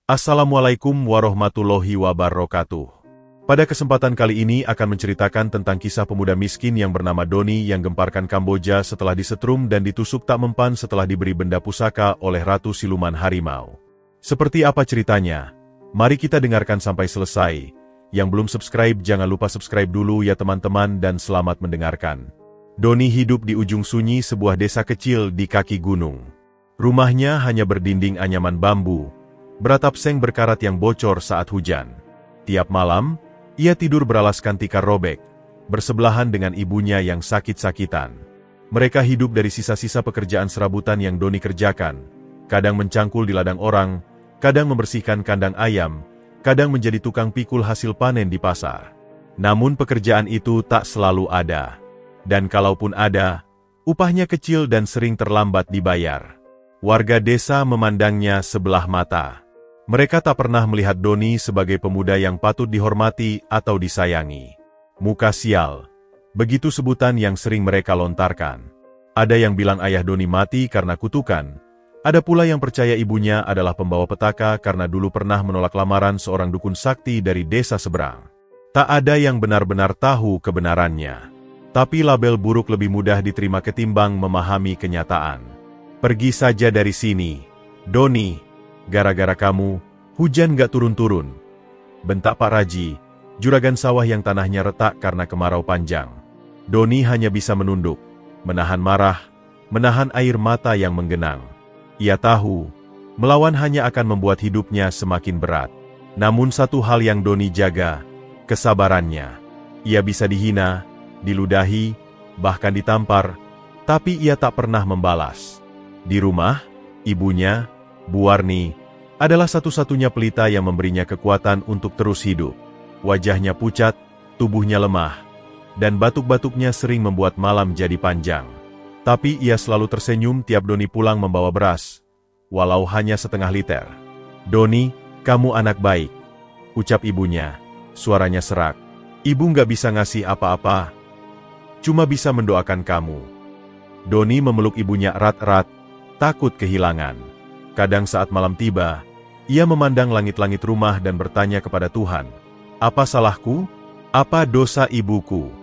Assalamualaikum warahmatullahi wabarakatuh. Pada kesempatan kali ini akan menceritakan tentang kisah pemuda miskin yang bernama Doni yang gemparkan Kamboja setelah disetrum dan ditusuk tak mempan setelah diberi benda pusaka oleh Ratu Siluman Harimau. Seperti apa ceritanya? Mari kita dengarkan sampai selesai. Yang belum subscribe jangan lupa subscribe dulu ya teman-teman dan selamat mendengarkan. Doni hidup di ujung sunyi sebuah desa kecil di kaki gunung. Rumahnya hanya berdinding anyaman bambu. Beratap seng berkarat yang bocor saat hujan. Tiap malam, ia tidur beralaskan tikar robek, bersebelahan dengan ibunya yang sakit-sakitan. Mereka hidup dari sisa-sisa pekerjaan serabutan yang Doni kerjakan, kadang mencangkul di ladang orang, kadang membersihkan kandang ayam, kadang menjadi tukang pikul hasil panen di pasar. Namun pekerjaan itu tak selalu ada. Dan kalaupun ada, upahnya kecil dan sering terlambat dibayar. Warga desa memandangnya sebelah mata. Mereka tak pernah melihat Doni sebagai pemuda yang patut dihormati atau disayangi. Muka sial. Begitu sebutan yang sering mereka lontarkan. Ada yang bilang ayah Doni mati karena kutukan. Ada pula yang percaya ibunya adalah pembawa petaka karena dulu pernah menolak lamaran seorang dukun sakti dari desa seberang. Tak ada yang benar-benar tahu kebenarannya. Tapi label buruk lebih mudah diterima ketimbang memahami kenyataan. Pergi saja dari sini, Doni. Gara-gara kamu, hujan gak turun-turun. Bentak Pak Raji, juragan sawah yang tanahnya retak karena kemarau panjang. Doni hanya bisa menunduk, menahan marah, menahan air mata yang menggenang. Ia tahu, melawan hanya akan membuat hidupnya semakin berat. Namun satu hal yang Doni jaga, kesabarannya. Ia bisa dihina, diludahi, bahkan ditampar, tapi ia tak pernah membalas. Di rumah, ibunya, Bu Warni, adalah satu-satunya pelita yang memberinya kekuatan untuk terus hidup. Wajahnya pucat, tubuhnya lemah, dan batuk-batuknya sering membuat malam jadi panjang. Tapi ia selalu tersenyum tiap Doni pulang membawa beras, walau hanya setengah liter. Doni, kamu anak baik, ucap ibunya, suaranya serak. Ibu nggak bisa ngasih apa-apa, cuma bisa mendoakan kamu. Doni memeluk ibunya erat-erat, takut kehilangan. Kadang saat malam tiba, ia memandang langit-langit rumah dan bertanya kepada Tuhan, "Apa salahku? Apa dosa ibuku?"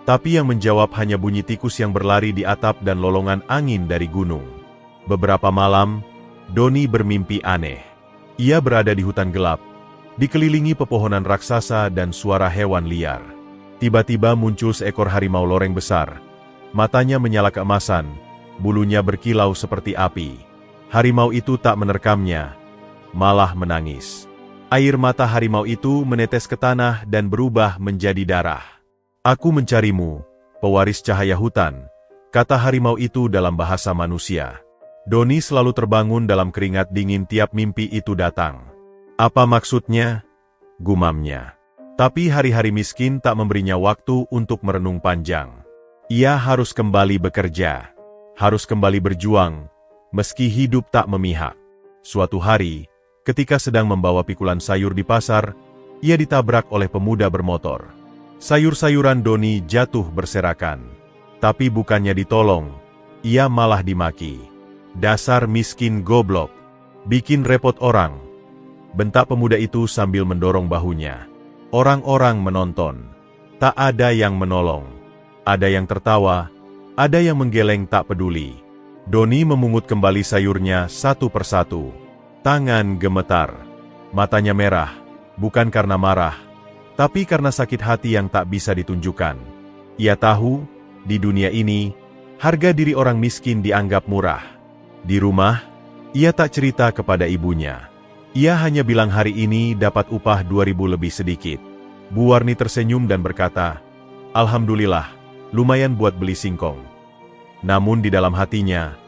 Tapi yang menjawab hanya bunyi tikus yang berlari di atap dan lolongan angin dari gunung. Beberapa malam, Doni bermimpi aneh. Ia berada di hutan gelap, dikelilingi pepohonan raksasa dan suara hewan liar. Tiba-tiba muncul seekor harimau loreng besar. Matanya menyala keemasan, bulunya berkilau seperti api. Harimau itu tak menerkamnya, malah menangis. Air mata harimau itu menetes ke tanah dan berubah menjadi darah. "Aku mencarimu, pewaris cahaya hutan," kata harimau itu dalam bahasa manusia. Doni selalu terbangun dalam keringat dingin tiap mimpi itu datang. "Apa maksudnya?" gumamnya. Tapi hari-hari miskin tak memberinya waktu untuk merenung panjang. Ia harus kembali bekerja, harus kembali berjuang, meski hidup tak memihak. Suatu hari, ketika sedang membawa pikulan sayur di pasar, ia ditabrak oleh pemuda bermotor. Sayur-sayuran Doni jatuh berserakan. Tapi bukannya ditolong, ia malah dimaki. "Dasar miskin goblok, bikin repot orang," bentak pemuda itu sambil mendorong bahunya. Orang-orang menonton. Tak ada yang menolong. Ada yang tertawa, ada yang menggeleng tak peduli. Doni memungut kembali sayurnya satu persatu. Tangan gemetar. Matanya merah, bukan karena marah, tapi karena sakit hati yang tak bisa ditunjukkan. Ia tahu, di dunia ini, harga diri orang miskin dianggap murah. Di rumah, ia tak cerita kepada ibunya. Ia hanya bilang hari ini dapat upah 2.000 lebih sedikit. Bu Warni tersenyum dan berkata, "Alhamdulillah, lumayan buat beli singkong." Namun di dalam hatinya,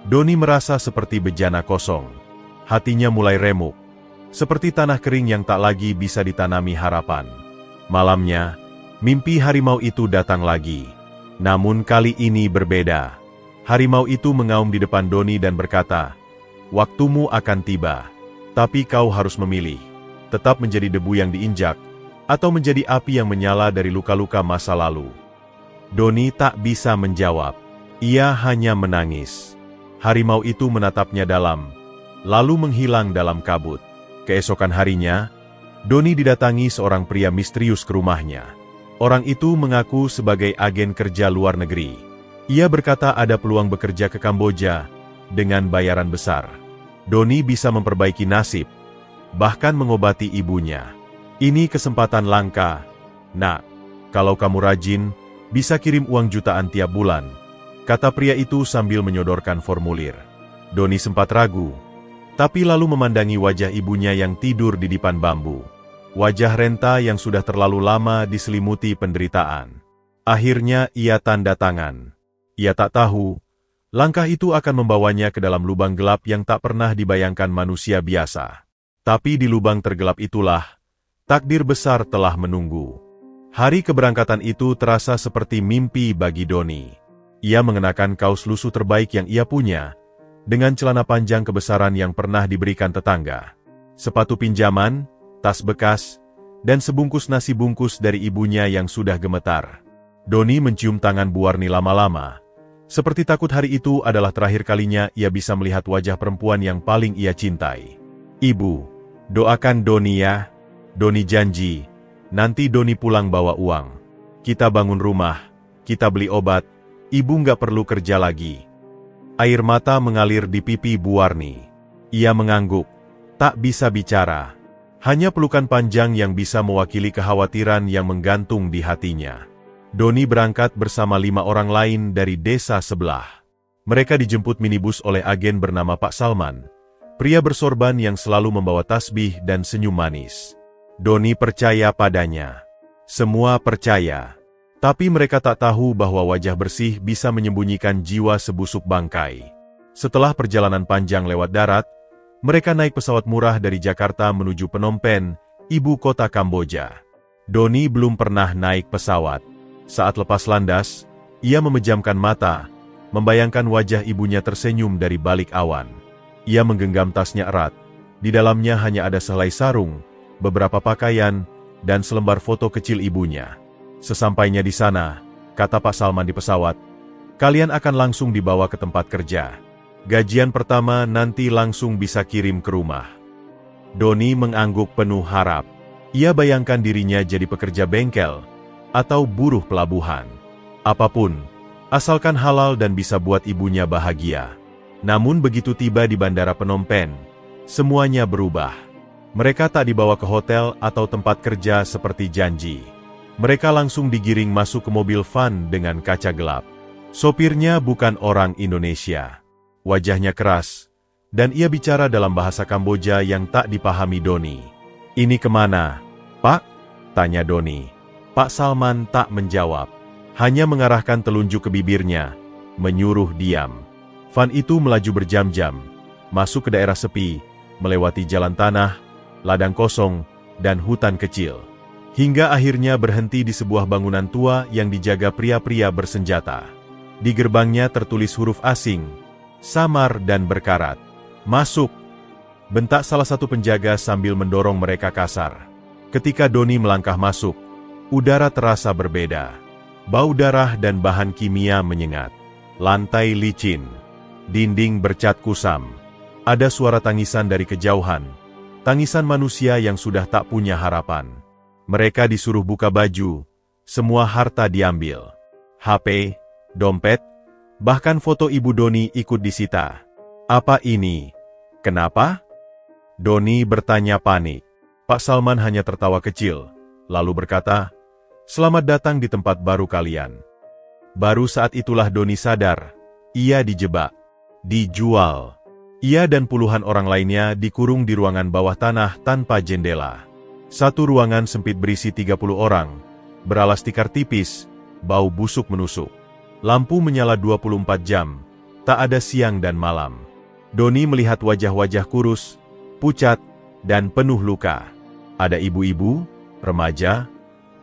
Doni merasa seperti bejana kosong. Hatinya mulai remuk, seperti tanah kering yang tak lagi bisa ditanami harapan. Malamnya, mimpi harimau itu datang lagi. Namun kali ini berbeda. Harimau itu mengaum di depan Doni dan berkata, "Waktumu akan tiba. Tapi kau harus memilih, tetap menjadi debu yang diinjak, atau menjadi api yang menyala dari luka-luka masa lalu." Doni tak bisa menjawab. Ia hanya menangis. Harimau itu menatapnya dalam, lalu menghilang dalam kabut. Keesokan harinya, Doni didatangi seorang pria misterius ke rumahnya. Orang itu mengaku sebagai agen kerja luar negeri. Ia berkata ada peluang bekerja ke Kamboja dengan bayaran besar. Doni bisa memperbaiki nasib, bahkan mengobati ibunya. Ini kesempatan langka. Nak, kalau kamu rajin, bisa kirim uang jutaan tiap bulan, kata pria itu sambil menyodorkan formulir. Doni sempat ragu, tapi lalu memandangi wajah ibunya yang tidur di dipan bambu. Wajah renta yang sudah terlalu lama diselimuti penderitaan. Akhirnya ia tanda tangan. Ia tak tahu, langkah itu akan membawanya ke dalam lubang gelap yang tak pernah dibayangkan manusia biasa. Tapi di lubang tergelap itulah, takdir besar telah menunggu. Hari keberangkatan itu terasa seperti mimpi bagi Doni. Ia mengenakan kaos lusuh terbaik yang ia punya, dengan celana panjang kebesaran yang pernah diberikan tetangga. Sepatu pinjaman, tas bekas, dan sebungkus nasi bungkus dari ibunya yang sudah gemetar. Doni mencium tangan Bu Warni lama-lama, seperti takut hari itu adalah terakhir kalinya ia bisa melihat wajah perempuan yang paling ia cintai. Ibu, doakan Doni ya. Doni janji, nanti Doni pulang bawa uang. Kita bangun rumah, kita beli obat, ibu nggak perlu kerja lagi. Air mata mengalir di pipi Bu Warni. Ia mengangguk, tak bisa bicara. Hanya pelukan panjang yang bisa mewakili kekhawatiran yang menggantung di hatinya. Doni berangkat bersama 5 orang lain dari desa sebelah. Mereka dijemput minibus oleh agen bernama Pak Salman, pria bersorban yang selalu membawa tasbih dan senyum manis. Doni percaya padanya. Semua percaya. Tapi mereka tak tahu bahwa wajah bersih bisa menyembunyikan jiwa sebusuk bangkai. Setelah perjalanan panjang lewat darat, mereka naik pesawat murah dari Jakarta menuju Phnom Penh, ibu kota Kamboja. Doni belum pernah naik pesawat. Saat lepas landas, ia memejamkan mata, membayangkan wajah ibunya tersenyum dari balik awan. Ia menggenggam tasnya erat. Di dalamnya hanya ada sehelai sarung, beberapa pakaian, dan selembar foto kecil ibunya. Sesampainya di sana, kata Pak Salman di pesawat, kalian akan langsung dibawa ke tempat kerja. Gajian pertama nanti langsung bisa kirim ke rumah. Doni mengangguk penuh harap. Ia bayangkan dirinya jadi pekerja bengkel atau buruh pelabuhan. Apapun, asalkan halal dan bisa buat ibunya bahagia. Namun begitu tiba di bandara Phnom Penh, semuanya berubah. Mereka tak dibawa ke hotel atau tempat kerja seperti janji. Mereka langsung digiring masuk ke mobil van dengan kaca gelap. Sopirnya bukan orang Indonesia. Wajahnya keras, dan ia bicara dalam bahasa Kamboja yang tak dipahami Doni. Ini kemana, Pak? Tanya Doni. Pak Salman tak menjawab, hanya mengarahkan telunjuk ke bibirnya, menyuruh diam. Van itu melaju berjam-jam, masuk ke daerah sepi, melewati jalan tanah, ladang kosong, dan hutan kecil. Hingga akhirnya berhenti di sebuah bangunan tua yang dijaga pria-pria bersenjata. Di gerbangnya tertulis huruf asing, samar dan berkarat. Masuk! Bentak salah satu penjaga sambil mendorong mereka kasar. Ketika Doni melangkah masuk, udara terasa berbeda. Bau darah dan bahan kimia menyengat. Lantai licin. Dinding bercat kusam. Ada suara tangisan dari kejauhan. Tangisan manusia yang sudah tak punya harapan. Mereka disuruh buka baju. Semua harta diambil. HP, dompet, bahkan foto ibu Doni ikut disita. Apa ini? Kenapa? Doni bertanya panik. Pak Salman hanya tertawa kecil, lalu berkata, "Selamat datang di tempat baru kalian." Baru saat itulah Doni sadar, ia dijebak, dijual. Ia dan puluhan orang lainnya dikurung di ruangan bawah tanah tanpa jendela. Satu ruangan sempit berisi 30 orang, beralas tikar tipis, bau busuk menusuk. Lampu menyala 24 jam, tak ada siang dan malam. Doni melihat wajah-wajah kurus, pucat, dan penuh luka. Ada ibu-ibu, remaja,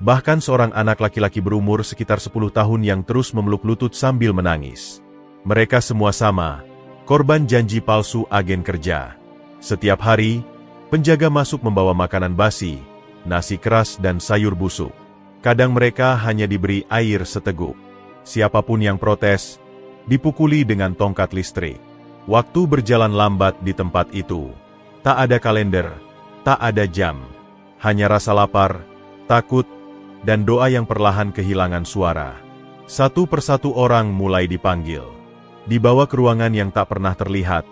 bahkan seorang anak laki-laki berumur sekitar 10 tahun yang terus memeluk lutut sambil menangis. Mereka semua sama, korban janji palsu agen kerja. Setiap hari, penjaga masuk membawa makanan basi, nasi keras dan sayur busuk. Kadang mereka hanya diberi air seteguk. Siapapun yang protes, dipukuli dengan tongkat listrik. Waktu berjalan lambat di tempat itu. Tak ada kalender, Tak ada jam. Hanya rasa lapar, takut, dan doa yang perlahan kehilangan suara. Satu persatu orang mulai dipanggil. Dibawa ke ruangan yang tak pernah terlihat,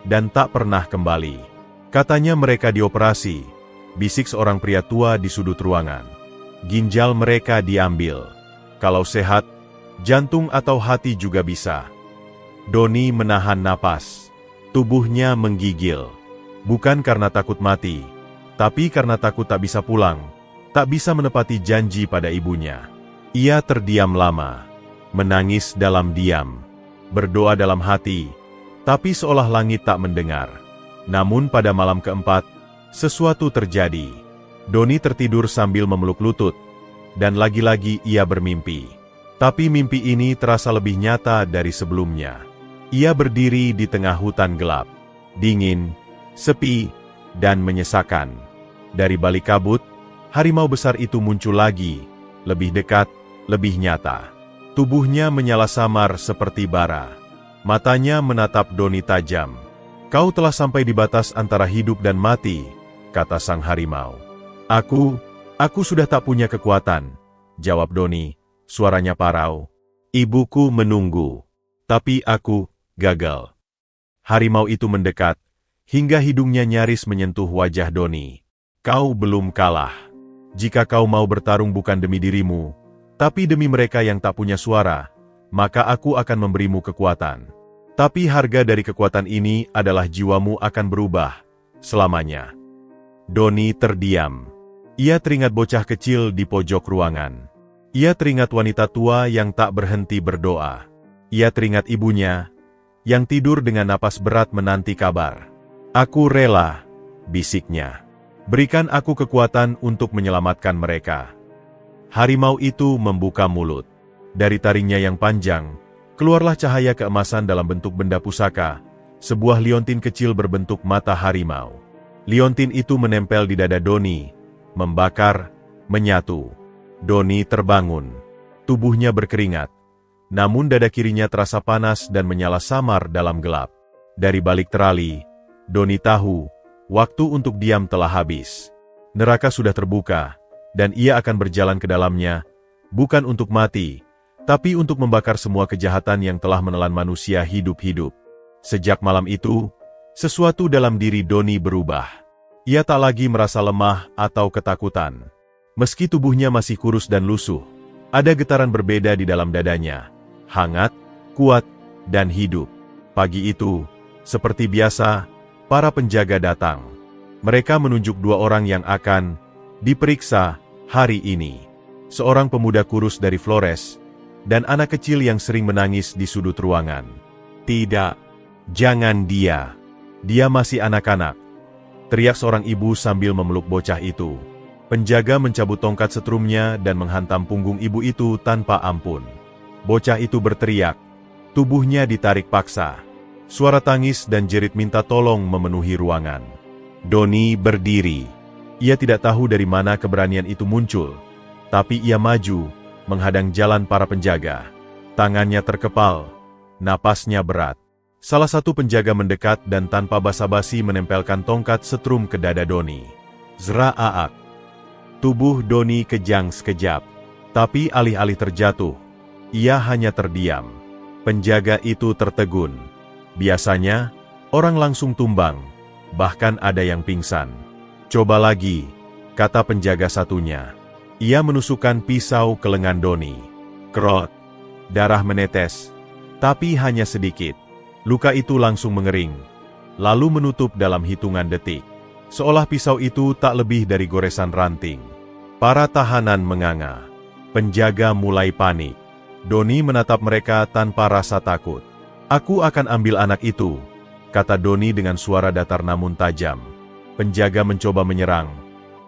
dan tak pernah kembali. Katanya mereka dioperasi, bisik seorang pria tua di sudut ruangan. Ginjal mereka diambil. Kalau sehat, jantung atau hati juga bisa. Doni menahan napas. Tubuhnya menggigil. Bukan karena takut mati, tapi karena takut tak bisa pulang, tak bisa menepati janji pada ibunya. Ia terdiam lama, menangis dalam diam, berdoa dalam hati, tapi seolah langit tak mendengar. Namun pada malam keempat, sesuatu terjadi. Doni tertidur sambil memeluk lutut, dan lagi-lagi ia bermimpi. Tapi mimpi ini terasa lebih nyata dari sebelumnya. Ia berdiri di tengah hutan gelap, dingin, sepi, dan menyesakan. Dari balik kabut, harimau besar itu muncul lagi, lebih dekat, lebih nyata. Tubuhnya menyala samar seperti bara. Matanya menatap Doni tajam. "Kau telah sampai di batas antara hidup dan mati," kata sang harimau. Aku sudah tak punya kekuatan," jawab Doni, suaranya parau. "Ibuku menunggu, tapi aku gagal." Harimau itu mendekat, hingga hidungnya nyaris menyentuh wajah Doni. "Kau belum kalah. Jika kau mau bertarung bukan demi dirimu, tapi demi mereka yang tak punya suara, maka aku akan memberimu kekuatan. Tapi harga dari kekuatan ini adalah jiwamu akan berubah selamanya." Doni terdiam. Ia teringat bocah kecil di pojok ruangan. Ia teringat wanita tua yang tak berhenti berdoa. Ia teringat ibunya, yang tidur dengan napas berat menanti kabar. "Aku rela," bisiknya. "Berikan aku kekuatan untuk menyelamatkan mereka." Harimau itu membuka mulut. Dari taringnya yang panjang, keluarlah cahaya keemasan dalam bentuk benda pusaka, sebuah liontin kecil berbentuk mata harimau. Liontin itu menempel di dada Doni, membakar, menyatu. Doni terbangun. Tubuhnya berkeringat. Namun dada kirinya terasa panas dan menyala samar dalam gelap. Dari balik terali, Doni tahu, waktu untuk diam telah habis. Neraka sudah terbuka, dan ia akan berjalan ke dalamnya, bukan untuk mati, tapi untuk membakar semua kejahatan yang telah menelan manusia hidup-hidup. Sejak malam itu, sesuatu dalam diri Doni berubah. Ia tak lagi merasa lemah atau ketakutan. Meski tubuhnya masih kurus dan lusuh, ada getaran berbeda di dalam dadanya, hangat, kuat, dan hidup. Pagi itu, seperti biasa, para penjaga datang. Mereka menunjuk dua orang yang akan diperiksa hari ini. Seorang pemuda kurus dari Flores, dan anak kecil yang sering menangis di sudut ruangan. "Tidak, jangan dia. Dia masih anak-anak," teriak seorang ibu sambil memeluk bocah itu. Penjaga mencabut tongkat setrumnya dan menghantam punggung ibu itu tanpa ampun. Bocah itu berteriak, tubuhnya ditarik paksa. Suara tangis dan jerit minta tolong memenuhi ruangan. Doni berdiri. Ia tidak tahu dari mana keberanian itu muncul, tapi ia maju, menghadang jalan para penjaga. Tangannya terkepal, napasnya berat. Salah satu penjaga mendekat dan tanpa basa-basi menempelkan tongkat setrum ke dada Doni. Zraaak. Tubuh Doni kejang sekejap, tapi alih-alih terjatuh, ia hanya terdiam. Penjaga itu tertegun. Biasanya, orang langsung tumbang, bahkan ada yang pingsan. "Coba lagi," kata penjaga satunya. Ia menusukkan pisau ke lengan Doni. Krot. Darah menetes, tapi hanya sedikit. Luka itu langsung mengering, lalu menutup dalam hitungan detik. Seolah pisau itu tak lebih dari goresan ranting. Para tahanan menganga. Penjaga mulai panik. Doni menatap mereka tanpa rasa takut. "Aku akan ambil anak itu," kata Doni dengan suara datar namun tajam. Penjaga mencoba menyerang,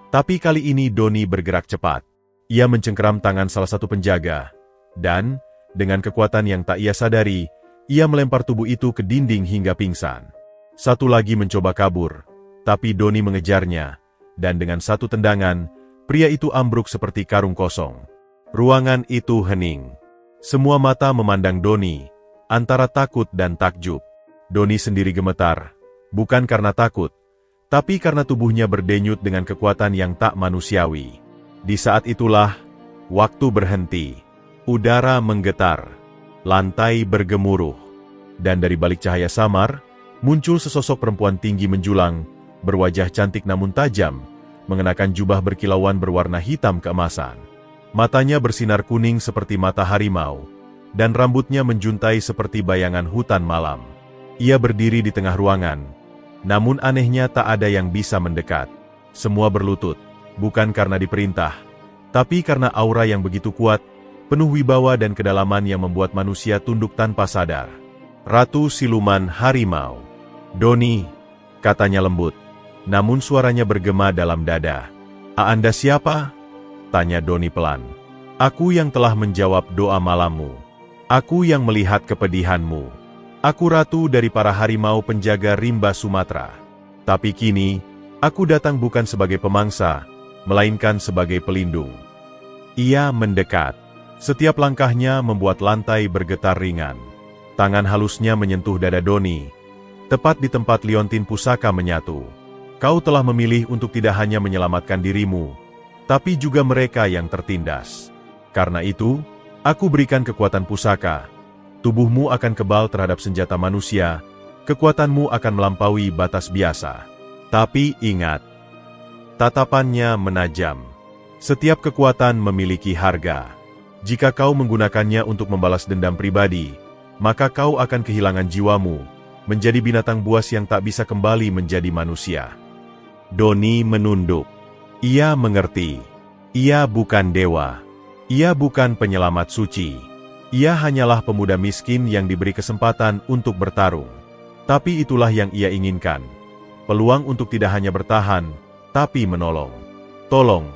tapi kali ini Doni bergerak cepat. Ia mencengkeram tangan salah satu penjaga, dan, dengan kekuatan yang tak ia sadari, ia melempar tubuh itu ke dinding hingga pingsan. Satu lagi mencoba kabur, tapi Doni mengejarnya, dan dengan satu tendangan, pria itu ambruk seperti karung kosong. Ruangan itu hening. Semua mata memandang Doni, antara takut dan takjub. Doni sendiri gemetar, bukan karena takut, Tapi karena tubuhnya berdenyut dengan kekuatan yang tak manusiawi. Di saat itulah, waktu berhenti. Udara menggetar. Lantai bergemuruh. Dan dari balik cahaya samar, muncul sesosok perempuan tinggi menjulang, berwajah cantik namun tajam, mengenakan jubah berkilauan berwarna hitam keemasan. Matanya bersinar kuning seperti mata harimau, dan rambutnya menjuntai seperti bayangan hutan malam. Ia berdiri di tengah ruangan, namun anehnya tak ada yang bisa mendekat. Semua berlutut, bukan karena diperintah, tapi karena aura yang begitu kuat, penuh wibawa dan kedalaman yang membuat manusia tunduk tanpa sadar. Ratu Siluman Harimau. "Doni," katanya lembut, namun suaranya bergema dalam dada. "Anda siapa?" tanya Doni pelan. "Aku yang telah menjawab doa malammu. Aku yang melihat kepedihanmu. Aku ratu dari para harimau penjaga rimba Sumatera. Tapi kini, aku datang bukan sebagai pemangsa, melainkan sebagai pelindung." Ia mendekat. Setiap langkahnya membuat lantai bergetar ringan. Tangan halusnya menyentuh dada Doni, tepat di tempat liontin pusaka menyatu. "Kau telah memilih untuk tidak hanya menyelamatkan dirimu, tapi juga mereka yang tertindas. Karena itu, aku berikan kekuatan pusaka. Tubuhmu akan kebal terhadap senjata manusia, kekuatanmu akan melampaui batas biasa. Tapi ingat," tatapannya menajam, "setiap kekuatan memiliki harga. Jika kau menggunakannya untuk membalas dendam pribadi, maka kau akan kehilangan jiwamu, menjadi binatang buas yang tak bisa kembali menjadi manusia." Doni menunduk. Ia mengerti. Ia bukan dewa. Ia bukan penyelamat suci. Ia hanyalah pemuda miskin yang diberi kesempatan untuk bertarung. Tapi itulah yang ia inginkan. Peluang untuk tidak hanya bertahan, tapi menolong. "Tolong,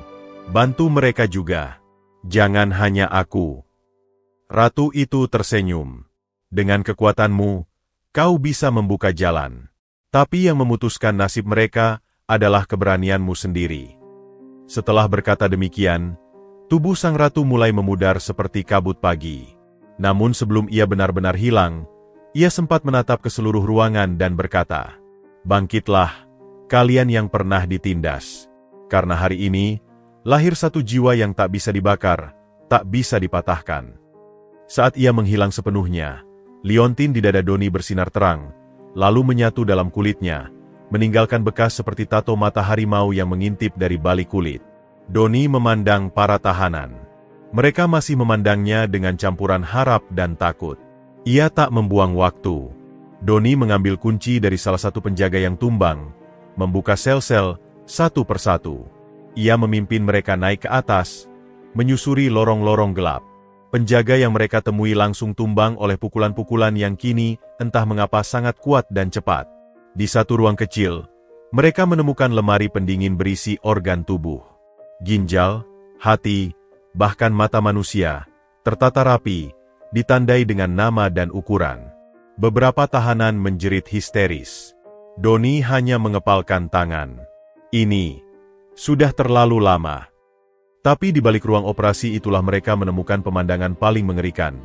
bantu mereka juga. Jangan hanya aku." Ratu itu tersenyum. "Dengan kekuatanmu, kau bisa membuka jalan. Tapi yang memutuskan nasib mereka adalah keberanianmu sendiri." Setelah berkata demikian, tubuh sang ratu mulai memudar seperti kabut pagi. Namun sebelum ia benar-benar hilang, ia sempat menatap ke seluruh ruangan dan berkata, "Bangkitlah, kalian yang pernah ditindas. Karena hari ini, lahir satu jiwa yang tak bisa dibakar, tak bisa dipatahkan." Saat ia menghilang sepenuhnya, liontin di dada Doni bersinar terang, lalu menyatu dalam kulitnya, meninggalkan bekas seperti tato mata harimau yang mengintip dari balik kulit. Doni memandang para tahanan. Mereka masih memandangnya dengan campuran harap dan takut. Ia tak membuang waktu. Doni mengambil kunci dari salah satu penjaga yang tumbang, membuka sel-sel satu persatu. Ia memimpin mereka naik ke atas, menyusuri lorong-lorong gelap. Penjaga yang mereka temui langsung tumbang oleh pukulan-pukulan yang kini entah mengapa sangat kuat dan cepat. Di satu ruang kecil, mereka menemukan lemari pendingin berisi organ tubuh. Ginjal, hati, bahkan mata manusia, tertata rapi, ditandai dengan nama dan ukuran. Beberapa tahanan menjerit histeris. Doni hanya mengepalkan tangan. Ini sudah terlalu lama. Tapi di balik ruang operasi itulah mereka menemukan pemandangan paling mengerikan.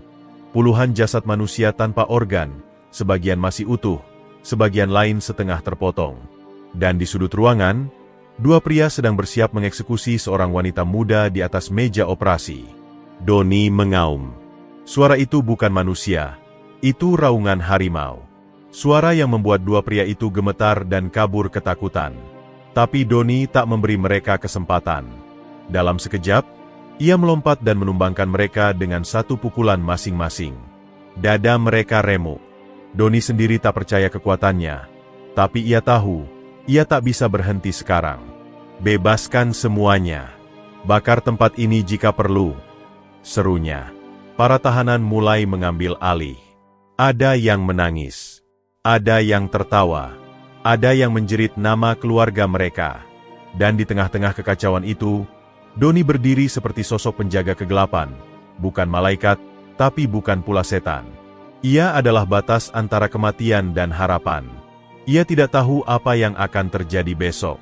Puluhan jasad manusia tanpa organ, sebagian masih utuh, sebagian lain setengah terpotong. Dan di sudut ruangan, dua pria sedang bersiap mengeksekusi seorang wanita muda di atas meja operasi. Doni mengaum. Suara itu bukan manusia, itu raungan harimau. Suara yang membuat dua pria itu gemetar dan kabur ketakutan. Tapi Doni tak memberi mereka kesempatan. Dalam sekejap, ia melompat dan menumbangkan mereka dengan satu pukulan masing-masing. Dada mereka remuk. Doni sendiri tak percaya kekuatannya, tapi ia tahu, ia tak bisa berhenti sekarang. "Bebaskan semuanya. Bakar tempat ini jika perlu," serunya. Para tahanan mulai mengambil alih. Ada yang menangis. Ada yang tertawa. Ada yang menjerit nama keluarga mereka. Dan di tengah-tengah kekacauan itu, Doni berdiri seperti sosok penjaga kegelapan, bukan malaikat, tapi bukan pula setan. Ia adalah batas antara kematian dan harapan. Ia tidak tahu apa yang akan terjadi besok.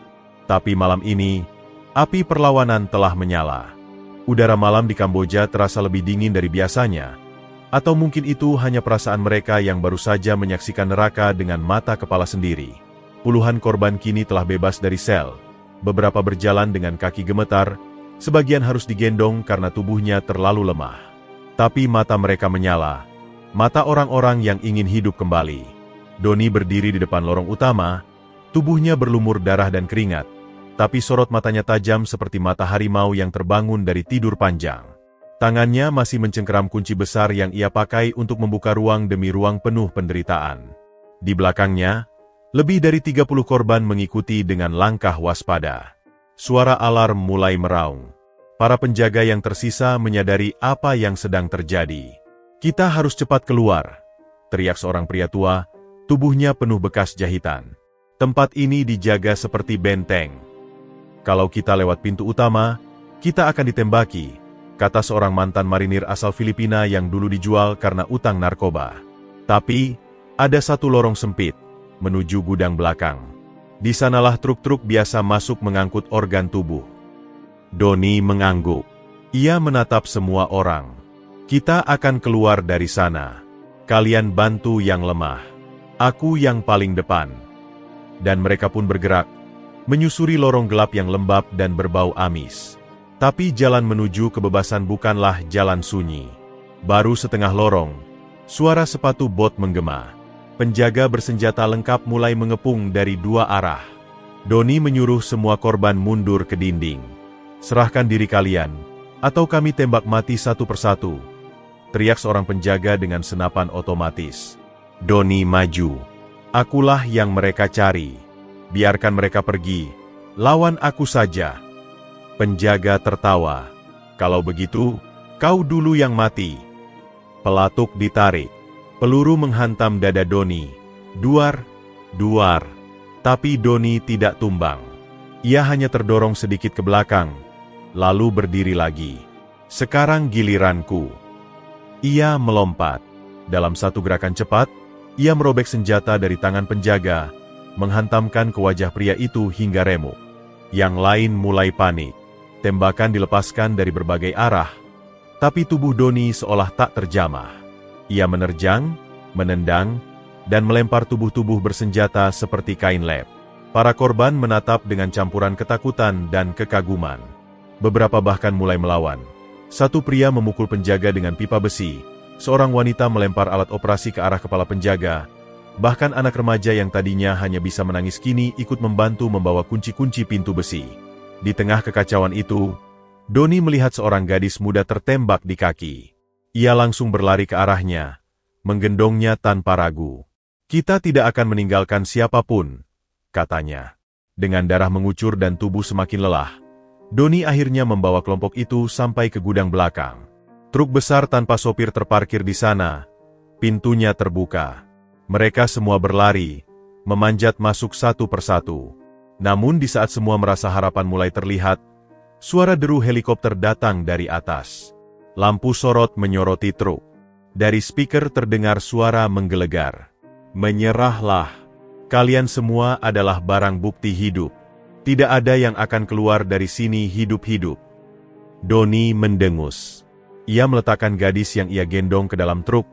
Tapi malam ini, api perlawanan telah menyala. Udara malam di Kamboja terasa lebih dingin dari biasanya. Atau mungkin itu hanya perasaan mereka yang baru saja menyaksikan neraka dengan mata kepala sendiri. Puluhan korban kini telah bebas dari sel. Beberapa berjalan dengan kaki gemetar, sebagian harus digendong karena tubuhnya terlalu lemah. Tapi mata mereka menyala, mata orang-orang yang ingin hidup kembali. Doni berdiri di depan lorong utama, tubuhnya berlumur darah dan keringat, tapi sorot matanya tajam seperti mata harimau yang terbangun dari tidur panjang. Tangannya masih mencengkeram kunci besar yang ia pakai untuk membuka ruang demi ruang penuh penderitaan. Di belakangnya, lebih dari 30 korban mengikuti dengan langkah waspada. Suara alarm mulai meraung. Para penjaga yang tersisa menyadari apa yang sedang terjadi. "Kita harus cepat keluar," teriak seorang pria tua, tubuhnya penuh bekas jahitan. "Tempat ini dijaga seperti benteng. Kalau kita lewat pintu utama, kita akan ditembaki," kata seorang mantan marinir asal Filipina yang dulu dijual karena utang narkoba. Tapi, ada satu lorong sempit, menuju gudang belakang. Di sanalah truk-truk biasa masuk mengangkut organ tubuh. Doni mengangguk. Ia menatap semua orang. "Kita akan keluar dari sana. Kalian bantu yang lemah. Aku yang paling depan." Dan mereka pun bergerak, menyusuri lorong gelap yang lembab dan berbau amis. Tapi jalan menuju kebebasan bukanlah jalan sunyi. Baru setengah lorong, suara sepatu bot menggema. Penjaga bersenjata lengkap mulai mengepung dari dua arah. Doni menyuruh semua korban mundur ke dinding. "Serahkan diri kalian, atau kami tembak mati satu persatu," teriak seorang penjaga dengan senapan otomatis. Doni maju. "Akulah yang mereka cari. Biarkan mereka pergi. Lawan aku saja." Penjaga tertawa. "Kalau begitu, kau dulu yang mati." Pelatuk ditarik. Peluru menghantam dada Doni. Duar, duar. Tapi Doni tidak tumbang. Ia hanya terdorong sedikit ke belakang, lalu berdiri lagi. "Sekarang giliranku." Ia melompat. Dalam satu gerakan cepat, ia merobek senjata dari tangan penjaga, menghantamkan ke wajah pria itu hingga remuk. Yang lain mulai panik. Tembakan dilepaskan dari berbagai arah, tapi tubuh Doni seolah tak terjamah. Ia menerjang, menendang, dan melempar tubuh-tubuh bersenjata seperti kain lep. Para korban menatap dengan campuran ketakutan dan kekaguman. Beberapa bahkan mulai melawan. Satu pria memukul penjaga dengan pipa besi, seorang wanita melempar alat operasi ke arah kepala penjaga, bahkan anak remaja yang tadinya hanya bisa menangis kini ikut membantu membawa kunci-kunci pintu besi. Di tengah kekacauan itu, Doni melihat seorang gadis muda tertembak di kaki. Ia langsung berlari ke arahnya, menggendongnya tanpa ragu. "Kita tidak akan meninggalkan siapapun," katanya. Dengan darah mengucur dan tubuh semakin lelah, Doni akhirnya membawa kelompok itu sampai ke gudang belakang. Truk besar tanpa sopir terparkir di sana. Pintunya terbuka. Mereka semua berlari, memanjat masuk satu persatu. Namun di saat semua merasa harapan mulai terlihat, suara deru helikopter datang dari atas. Lampu sorot menyoroti truk. Dari speaker terdengar suara menggelegar. "Menyerahlah. Kalian semua adalah barang bukti hidup. Tidak ada yang akan keluar dari sini hidup-hidup." Doni mendengus. Ia meletakkan gadis yang ia gendong ke dalam truk,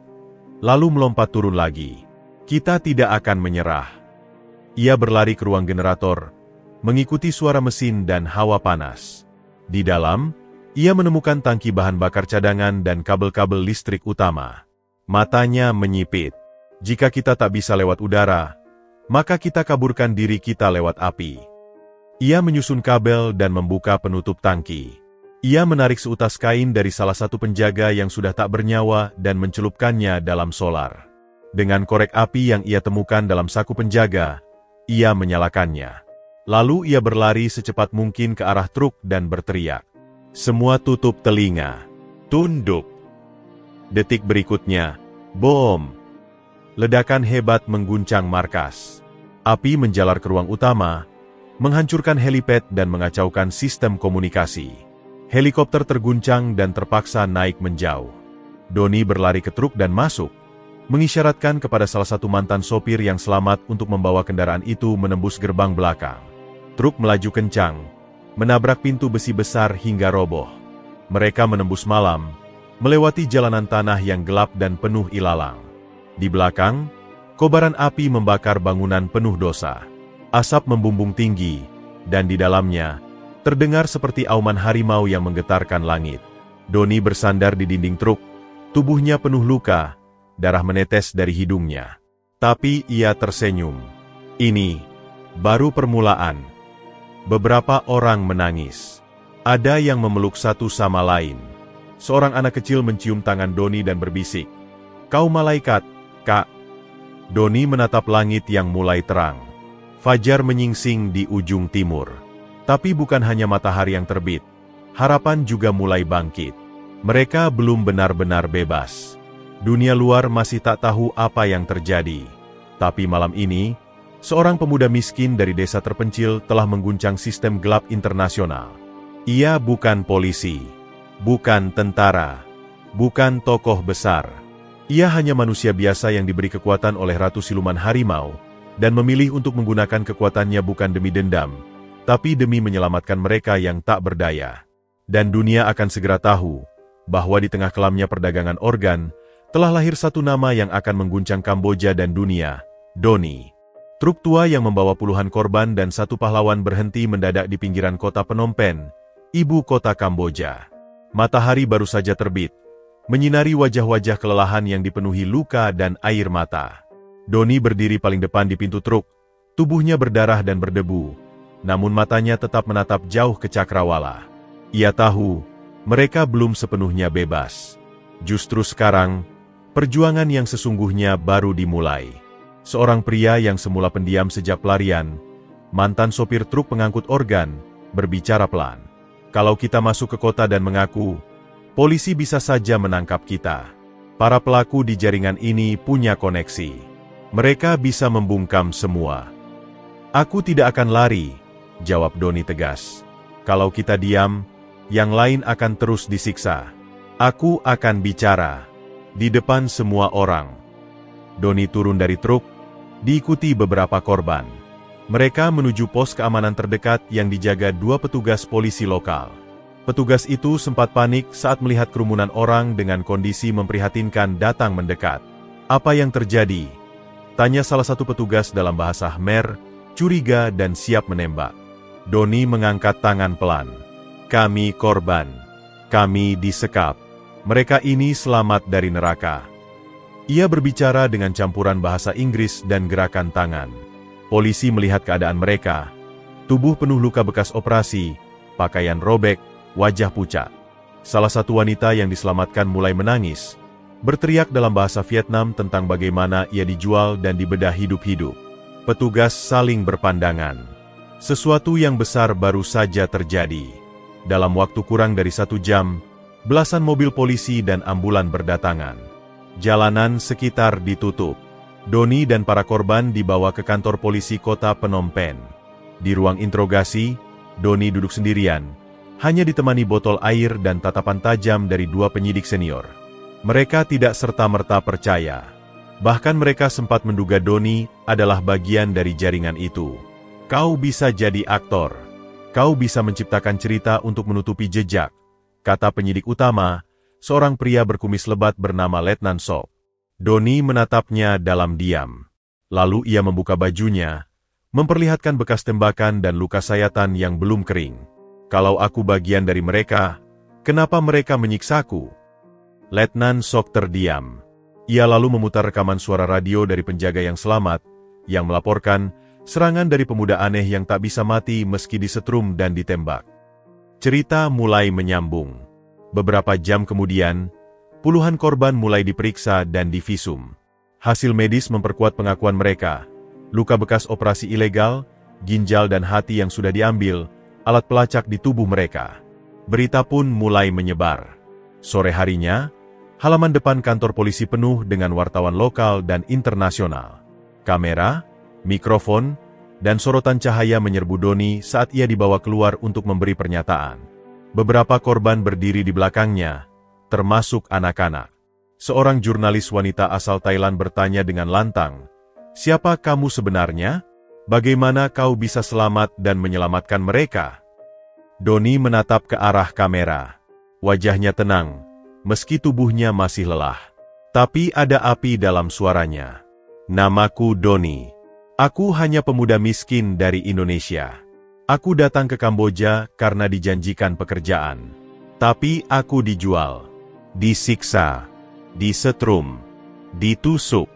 lalu melompat turun lagi. "Kita tidak akan menyerah." Ia berlari ke ruang generator, mengikuti suara mesin dan hawa panas. Di dalam, ia menemukan tangki bahan bakar cadangan dan kabel-kabel listrik utama. Matanya menyipit. "Jika kita tak bisa lewat udara, maka kita kaburkan diri kita lewat api." Ia menyusun kabel dan membuka penutup tangki. Ia menarik seutas kain dari salah satu penjaga yang sudah tak bernyawa dan mencelupkannya dalam solar. Dengan korek api yang ia temukan dalam saku penjaga, ia menyalakannya. Lalu ia berlari secepat mungkin ke arah truk dan berteriak. Semua tutup telinga. Tunduk. Detik berikutnya, bom. Ledakan hebat mengguncang markas. Api menjalar ke ruang utama, menghancurkan helipad dan mengacaukan sistem komunikasi. Helikopter terguncang dan terpaksa naik menjauh. Doni berlari ke truk dan masuk, mengisyaratkan kepada salah satu mantan sopir yang selamat untuk membawa kendaraan itu menembus gerbang belakang. Truk melaju kencang, menabrak pintu besi besar hingga roboh. Mereka menembus malam, melewati jalanan tanah yang gelap dan penuh ilalang. Di belakang, kobaran api membakar bangunan penuh dosa. Asap membumbung tinggi, dan di dalamnya, terdengar seperti auman harimau yang menggetarkan langit. Doni bersandar di dinding truk, tubuhnya penuh luka, darah menetes dari hidungnya. Tapi ia tersenyum. Ini baru permulaan. Beberapa orang menangis. Ada yang memeluk satu sama lain. Seorang anak kecil mencium tangan Doni dan berbisik, "Kau malaikat, Kak." Doni menatap langit yang mulai terang. Fajar menyingsing di ujung timur. Tapi bukan hanya matahari yang terbit. Harapan juga mulai bangkit. Mereka belum benar-benar bebas. Dunia luar masih tak tahu apa yang terjadi. Tapi malam ini, seorang pemuda miskin dari desa terpencil telah mengguncang sistem gelap internasional. Ia bukan polisi, bukan tentara, bukan tokoh besar. Ia hanya manusia biasa yang diberi kekuatan oleh Ratu Siluman Harimau, dan memilih untuk menggunakan kekuatannya bukan demi dendam, tapi demi menyelamatkan mereka yang tak berdaya. Dan dunia akan segera tahu, bahwa di tengah kelamnya perdagangan organ, telah lahir satu nama yang akan mengguncang Kamboja dan dunia, Doni. Truk tua yang membawa puluhan korban dan satu pahlawan berhenti mendadak di pinggiran kota Phnom Penh, ibu kota Kamboja. Matahari baru saja terbit, menyinari wajah-wajah kelelahan yang dipenuhi luka dan air mata. Doni berdiri paling depan di pintu truk, tubuhnya berdarah dan berdebu, namun matanya tetap menatap jauh ke cakrawala. Ia tahu, mereka belum sepenuhnya bebas. Justru sekarang, perjuangan yang sesungguhnya baru dimulai. Seorang pria yang semula pendiam sejak pelarian, mantan sopir truk pengangkut organ, berbicara pelan. "Kalau kita masuk ke kota dan mengaku, polisi bisa saja menangkap kita. Para pelaku di jaringan ini punya koneksi. Mereka bisa membungkam semua." "Aku tidak akan lari," jawab Doni tegas. "Kalau kita diam, yang lain akan terus disiksa. Aku akan bicara di depan semua orang." Doni turun dari truk, diikuti beberapa korban. Mereka menuju pos keamanan terdekat yang dijaga dua petugas polisi lokal. Petugas itu sempat panik saat melihat kerumunan orang dengan kondisi memprihatinkan datang mendekat. "Apa yang terjadi?" tanya salah satu petugas dalam bahasa Khmer, curiga dan siap menembak. Doni mengangkat tangan pelan. "Kami korban. Kami disekap. Mereka ini selamat dari neraka." Ia berbicara dengan campuran bahasa Inggris dan gerakan tangan. Polisi melihat keadaan mereka. Tubuh penuh luka bekas operasi, pakaian robek, wajah pucat. Salah satu wanita yang diselamatkan mulai menangis, berteriak dalam bahasa Vietnam tentang bagaimana ia dijual dan dibedah hidup-hidup. Petugas saling berpandangan. Sesuatu yang besar baru saja terjadi. Dalam waktu kurang dari 1 jam, belasan mobil polisi dan ambulan berdatangan. Jalanan sekitar ditutup. Doni dan para korban dibawa ke kantor polisi kota Phnom Penh. Di ruang interogasi, Doni duduk sendirian, hanya ditemani botol air dan tatapan tajam dari 2 penyidik senior. Mereka tidak serta-merta percaya. Bahkan mereka sempat menduga Doni adalah bagian dari jaringan itu. "Kau bisa jadi aktor. Kau bisa menciptakan cerita untuk menutupi jejak," kata penyidik utama, seorang pria berkumis lebat bernama Letnan Sok. Doni menatapnya dalam diam. Lalu ia membuka bajunya, memperlihatkan bekas tembakan dan luka sayatan yang belum kering. "Kalau aku bagian dari mereka, kenapa mereka menyiksaku?" Letnan Sok terdiam. Ia lalu memutar rekaman suara radio dari penjaga yang selamat, yang melaporkan serangan dari pemuda aneh yang tak bisa mati meski disetrum dan ditembak. Cerita mulai menyambung. Beberapa jam kemudian, puluhan korban mulai diperiksa dan divisum. Hasil medis memperkuat pengakuan mereka. Luka bekas operasi ilegal, ginjal dan hati yang sudah diambil, alat pelacak di tubuh mereka. Berita pun mulai menyebar. Sore harinya, halaman depan kantor polisi penuh dengan wartawan lokal dan internasional. Kamera, mikrofon, dan sorotan cahaya menyerbu Doni saat ia dibawa keluar untuk memberi pernyataan. Beberapa korban berdiri di belakangnya, termasuk anak-anak. Seorang jurnalis wanita asal Thailand bertanya dengan lantang, "Siapa kamu sebenarnya? Bagaimana kau bisa selamat dan menyelamatkan mereka?" Doni menatap ke arah kamera. Wajahnya tenang, meski tubuhnya masih lelah. Tapi ada api dalam suaranya. "Namaku Doni. Aku hanya pemuda miskin dari Indonesia. Aku datang ke Kamboja karena dijanjikan pekerjaan. Tapi aku dijual, disiksa, disetrum, ditusuk.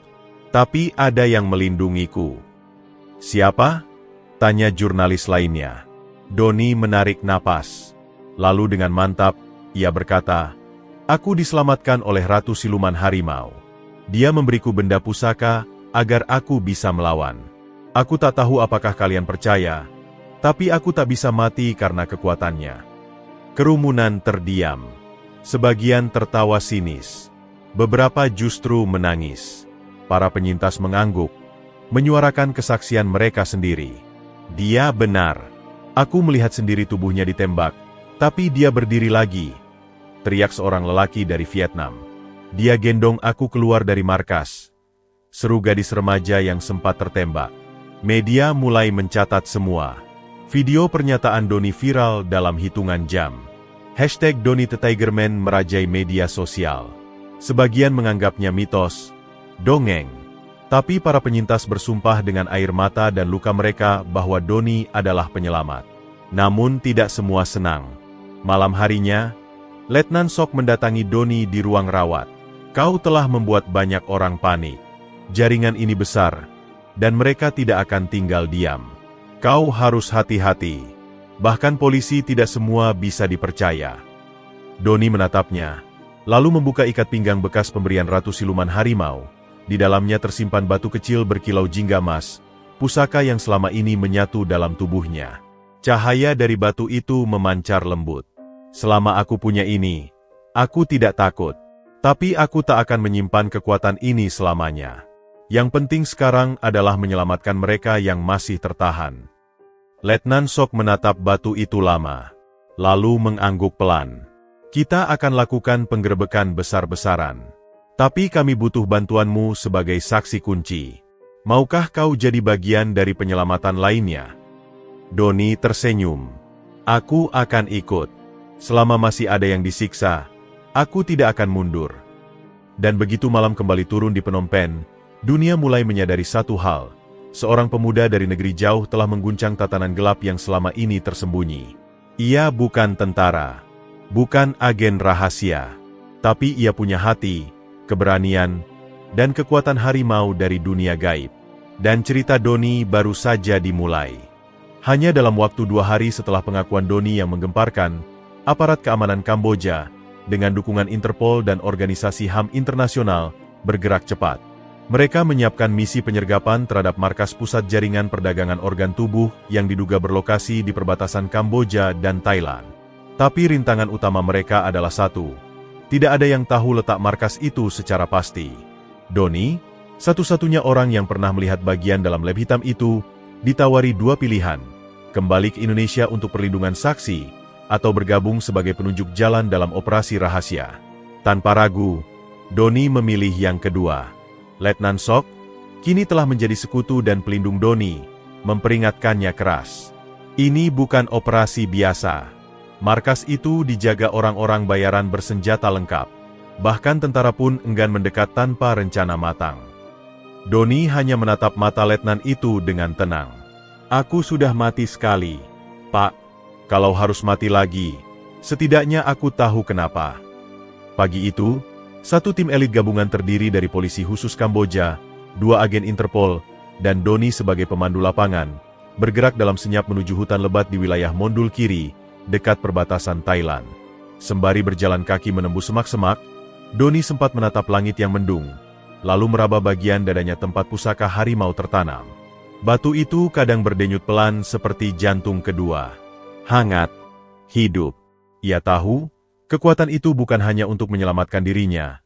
Tapi ada yang melindungiku. Siapa? Tanya jurnalis lainnya. Doni menarik napas. Lalu dengan mantap, ia berkata, "Aku diselamatkan oleh Ratu Siluman Harimau. Dia memberiku benda pusaka agar aku bisa melawan. Aku tak tahu apakah kalian percaya, tapi aku tak bisa mati karena kekuatannya." Kerumunan terdiam. Sebagian tertawa sinis. Beberapa justru menangis. Para penyintas mengangguk, menyuarakan kesaksian mereka sendiri. Dia benar. Aku melihat sendiri tubuhnya ditembak, tapi dia berdiri lagi. Teriak seorang lelaki dari Vietnam. Dia gendong aku keluar dari markas. Seru gadis remaja yang sempat tertembak. Media mulai mencatat semua. Video pernyataan Doni viral dalam hitungan jam. Hashtag Doni the Tiger Man merajai media sosial. Sebagian menganggapnya mitos, dongeng. Tapi para penyintas bersumpah dengan air mata dan luka mereka bahwa Doni adalah penyelamat. Namun tidak semua senang. Malam harinya, Letnan Sok mendatangi Doni di ruang rawat. "Kau telah membuat banyak orang panik. Jaringan ini besar, dan mereka tidak akan tinggal diam. Kau harus hati-hati. Bahkan polisi tidak semua bisa dipercaya." Doni menatapnya, lalu membuka ikat pinggang bekas pemberian Ratu Siluman Harimau. Di dalamnya tersimpan batu kecil berkilau jingga emas, pusaka yang selama ini menyatu dalam tubuhnya. Cahaya dari batu itu memancar lembut. "Selama aku punya ini, aku tidak takut. Tapi aku tak akan menyimpan kekuatan ini selamanya. Yang penting sekarang adalah menyelamatkan mereka yang masih tertahan." Letnan Sok menatap batu itu lama, lalu mengangguk pelan. "Kita akan lakukan penggerebekan besar-besaran. Tapi kami butuh bantuanmu sebagai saksi kunci. Maukah kau jadi bagian dari penyelamatan lainnya?" Doni tersenyum. "Aku akan ikut. Selama masih ada yang disiksa, aku tidak akan mundur." Dan begitu malam kembali turun di Phnom Penh, dunia mulai menyadari satu hal. Seorang pemuda dari negeri jauh telah mengguncang tatanan gelap yang selama ini tersembunyi. Ia bukan tentara, bukan agen rahasia, tapi ia punya hati, keberanian, dan kekuatan harimau dari dunia gaib. Dan cerita Doni baru saja dimulai. Hanya dalam waktu 2 hari setelah pengakuan Doni yang menggemparkan, aparat keamanan Kamboja, dengan dukungan Interpol dan organisasi HAM internasional, bergerak cepat. Mereka menyiapkan misi penyergapan terhadap markas pusat jaringan perdagangan organ tubuh yang diduga berlokasi di perbatasan Kamboja dan Thailand. Tapi rintangan utama mereka adalah satu. Tidak ada yang tahu letak markas itu secara pasti. Doni, satu-satunya orang yang pernah melihat bagian dalam lab hitam itu, ditawari 2 pilihan. Kembali ke Indonesia untuk perlindungan saksi, atau bergabung sebagai penunjuk jalan dalam operasi rahasia. Tanpa ragu, Doni memilih yang kedua. Letnan Sok, kini telah menjadi sekutu dan pelindung Doni, memperingatkannya keras. Ini bukan operasi biasa. Markas itu dijaga orang-orang bayaran bersenjata lengkap. Bahkan tentara pun enggan mendekat tanpa rencana matang. Doni hanya menatap mata letnan itu dengan tenang. "Aku sudah mati sekali, Pak. Kalau harus mati lagi, setidaknya aku tahu kenapa." Pagi itu, satu tim elit gabungan terdiri dari polisi khusus Kamboja, 2 agen Interpol, dan Doni sebagai pemandu lapangan, bergerak dalam senyap menuju hutan lebat di wilayah Mondul Kiri, dekat perbatasan Thailand. Sembari berjalan kaki menembus semak-semak, Doni sempat menatap langit yang mendung, lalu meraba bagian dadanya tempat pusaka harimau tertanam. Batu itu kadang berdenyut pelan seperti jantung kedua. Hangat, hidup. Ia tahu, kekuatan itu bukan hanya untuk menyelamatkan dirinya,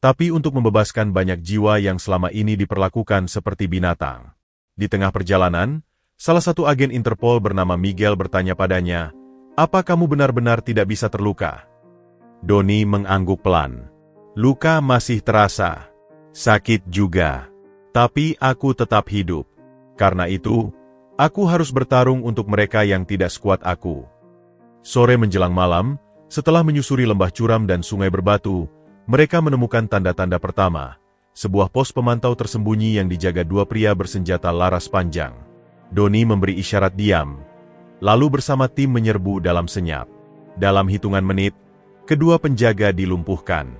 tapi untuk membebaskan banyak jiwa yang selama ini diperlakukan seperti binatang. Di tengah perjalanan, salah satu agen Interpol bernama Miguel bertanya padanya, "Apa kamu benar-benar tidak bisa terluka?" Doni mengangguk pelan. "Luka masih terasa, sakit juga, tapi aku tetap hidup. Karena itu, aku harus bertarung untuk mereka yang tidak sekuat aku." Sore menjelang malam, setelah menyusuri lembah curam dan sungai berbatu, mereka menemukan tanda-tanda pertama. sebuah pos pemantau tersembunyi yang dijaga dua pria bersenjata laras panjang. Doni memberi isyarat diam, lalu bersama tim menyerbu dalam senyap. Dalam hitungan menit, kedua penjaga dilumpuhkan.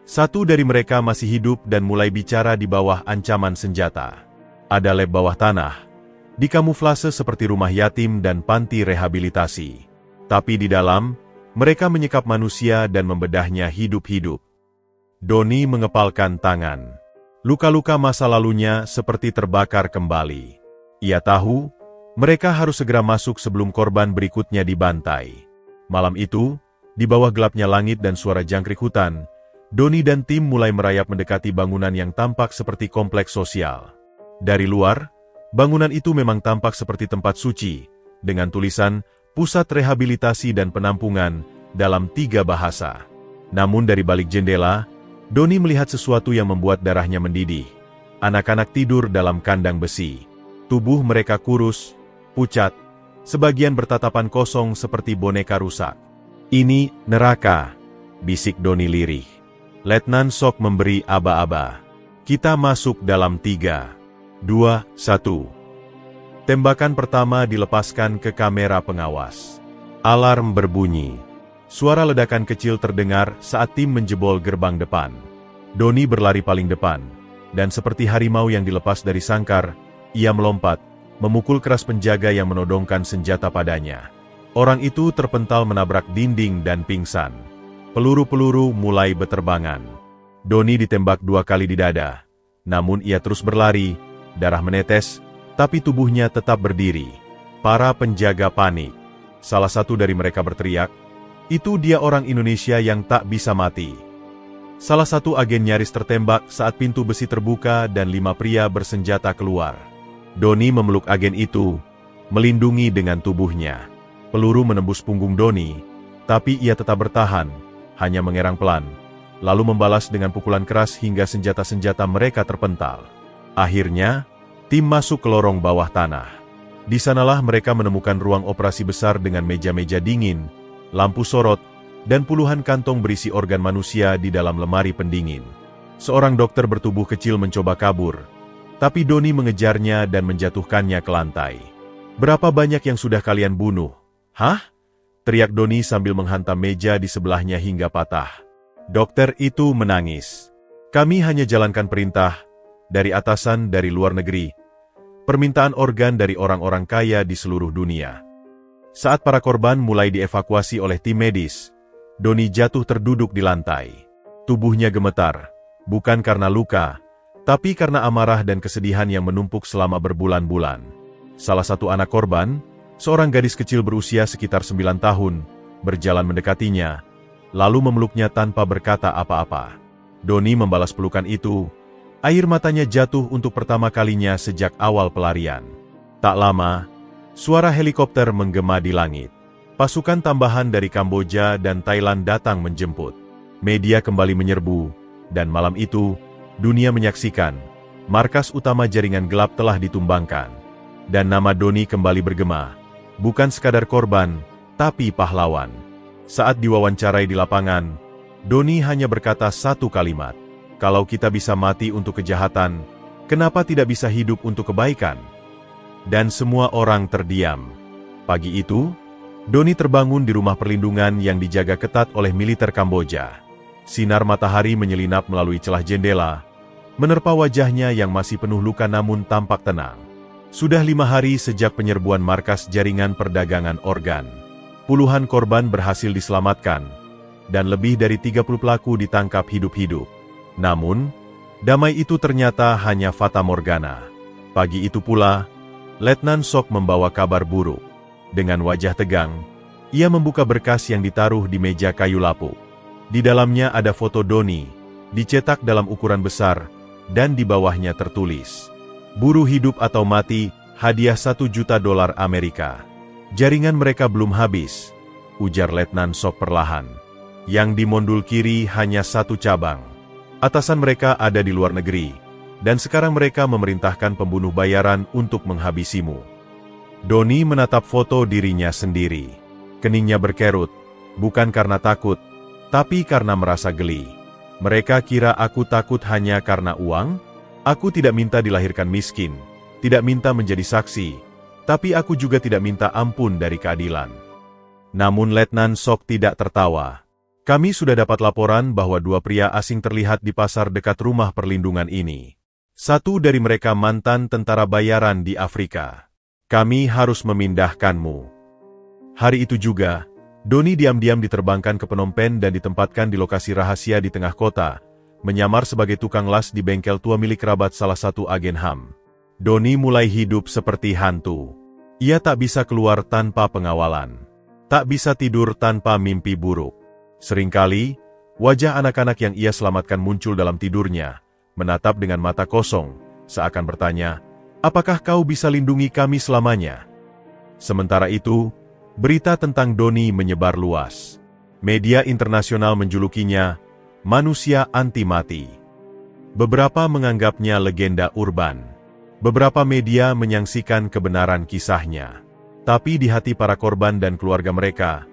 Satu dari mereka masih hidup dan mulai bicara di bawah ancaman senjata. Ada lab bawah tanah, dikamuflase seperti rumah yatim dan panti rehabilitasi. Tapi di dalam, mereka menyekap manusia dan membedahnya hidup-hidup. Doni mengepalkan tangan. Luka-luka masa lalunya seperti terbakar kembali. Ia tahu, mereka harus segera masuk sebelum korban berikutnya dibantai. Malam itu, di bawah gelapnya langit dan suara jangkrik hutan, Doni dan tim mulai merayap mendekati bangunan yang tampak seperti kompleks sosial. Dari luar, bangunan itu memang tampak seperti tempat suci, dengan tulisan Pusat Rehabilitasi dan Penampungan dalam 3 bahasa. Namun dari balik jendela, Doni melihat sesuatu yang membuat darahnya mendidih. Anak-anak tidur dalam kandang besi. Tubuh mereka kurus, pucat, sebagian bertatapan kosong seperti boneka rusak. "Ini neraka," bisik Doni lirih. Letnan Sok memberi aba-aba. "Kita masuk dalam 3, 2, 1. Tembakan pertama dilepaskan ke kamera pengawas. Alarm berbunyi. Suara ledakan kecil terdengar saat tim menjebol gerbang depan. Doni berlari paling depan, dan seperti harimau yang dilepas dari sangkar, ia melompat, memukul keras penjaga yang menodongkan senjata padanya. Orang itu terpental menabrak dinding dan pingsan. Peluru-peluru mulai beterbangan. Doni ditembak 2 kali di dada. Namun ia terus berlari, darah menetes, tapi tubuhnya tetap berdiri. Para penjaga panik. Salah satu dari mereka berteriak, "Itu dia orang Indonesia yang tak bisa mati." Salah satu agen nyaris tertembak saat pintu besi terbuka dan 5 pria bersenjata keluar. Doni memeluk agen itu, melindungi dengan tubuhnya. Peluru menembus punggung Doni, tapi ia tetap bertahan, hanya mengerang pelan, lalu membalas dengan pukulan keras hingga senjata-senjata mereka terpental. Akhirnya, tim masuk ke lorong bawah tanah. Di sanalah mereka menemukan ruang operasi besar dengan meja-meja dingin, lampu sorot, dan puluhan kantong berisi organ manusia di dalam lemari pendingin. Seorang dokter bertubuh kecil mencoba kabur, tapi Doni mengejarnya dan menjatuhkannya ke lantai. "Berapa banyak yang sudah kalian bunuh?" "Hah?" teriak Doni sambil menghantam meja di sebelahnya hingga patah. Dokter itu menangis. "Kami hanya jalankan perintah dari atasan dari luar negeri. Permintaan organ dari orang-orang kaya di seluruh dunia." Saat para korban mulai dievakuasi oleh tim medis, Doni jatuh terduduk di lantai. Tubuhnya gemetar, bukan karena luka, tapi karena amarah dan kesedihan yang menumpuk selama berbulan-bulan. Salah satu anak korban, seorang gadis kecil berusia sekitar 9 tahun, berjalan mendekatinya, lalu memeluknya tanpa berkata apa-apa. Doni membalas pelukan itu. Air matanya jatuh untuk pertama kalinya sejak awal pelarian. Tak lama, suara helikopter menggema di langit. Pasukan tambahan dari Kamboja dan Thailand datang menjemput. Media kembali menyerbu, dan malam itu, dunia menyaksikan, markas utama jaringan gelap telah ditumbangkan. Dan nama Doni kembali bergema, bukan sekadar korban, tapi pahlawan. Saat diwawancarai di lapangan, Doni hanya berkata satu kalimat, "Kalau kita bisa mati untuk kejahatan, kenapa tidak bisa hidup untuk kebaikan?" Dan semua orang terdiam. Pagi itu, Doni terbangun di rumah perlindungan yang dijaga ketat oleh militer Kamboja. Sinar matahari menyelinap melalui celah jendela, menerpa wajahnya yang masih penuh luka namun tampak tenang. Sudah 5 hari sejak penyerbuan markas jaringan perdagangan organ. Puluhan korban berhasil diselamatkan, dan lebih dari 30 pelaku ditangkap hidup-hidup. Namun, damai itu ternyata hanya fata morgana. Pagi itu pula, Letnan Sok membawa kabar buruk. Dengan wajah tegang, ia membuka berkas yang ditaruh di meja kayu lapuk. Di dalamnya ada foto Doni, dicetak dalam ukuran besar, dan di bawahnya tertulis, "Buruh hidup atau mati, hadiah $1 juta Amerika." "Jaringan mereka belum habis," ujar Letnan Sok perlahan. "Yang di mondul kiri hanya 1 cabang. Atasan mereka ada di luar negeri, dan sekarang mereka memerintahkan pembunuh bayaran untuk menghabisimu." Doni menatap foto dirinya sendiri. Keningnya berkerut, bukan karena takut, tapi karena merasa geli. Mereka kira aku takut hanya karena uang? Aku tidak minta dilahirkan miskin, tidak minta menjadi saksi, tapi aku juga tidak minta ampun dari keadilan. Namun Letnan Sok tidak tertawa. Kami sudah dapat laporan bahwa 2 pria asing terlihat di pasar dekat rumah perlindungan ini. Satu dari mereka mantan tentara bayaran di Afrika. Kami harus memindahkanmu. Hari itu juga, Doni diam-diam diterbangkan ke Phnom Penh dan ditempatkan di lokasi rahasia di tengah kota, menyamar sebagai tukang las di bengkel tua milik kerabat salah satu agen HAM. Doni mulai hidup seperti hantu. Ia tak bisa keluar tanpa pengawalan. Tak bisa tidur tanpa mimpi buruk. Seringkali, wajah anak-anak yang ia selamatkan muncul dalam tidurnya, menatap dengan mata kosong, seakan bertanya, "Apakah kau bisa lindungi kami selamanya?" Sementara itu, berita tentang Doni menyebar luas. Media internasional menjulukinya manusia anti mati. Beberapa menganggapnya legenda urban. Beberapa media menyaksikan kebenaran kisahnya. Tapi di hati para korban dan keluarga mereka,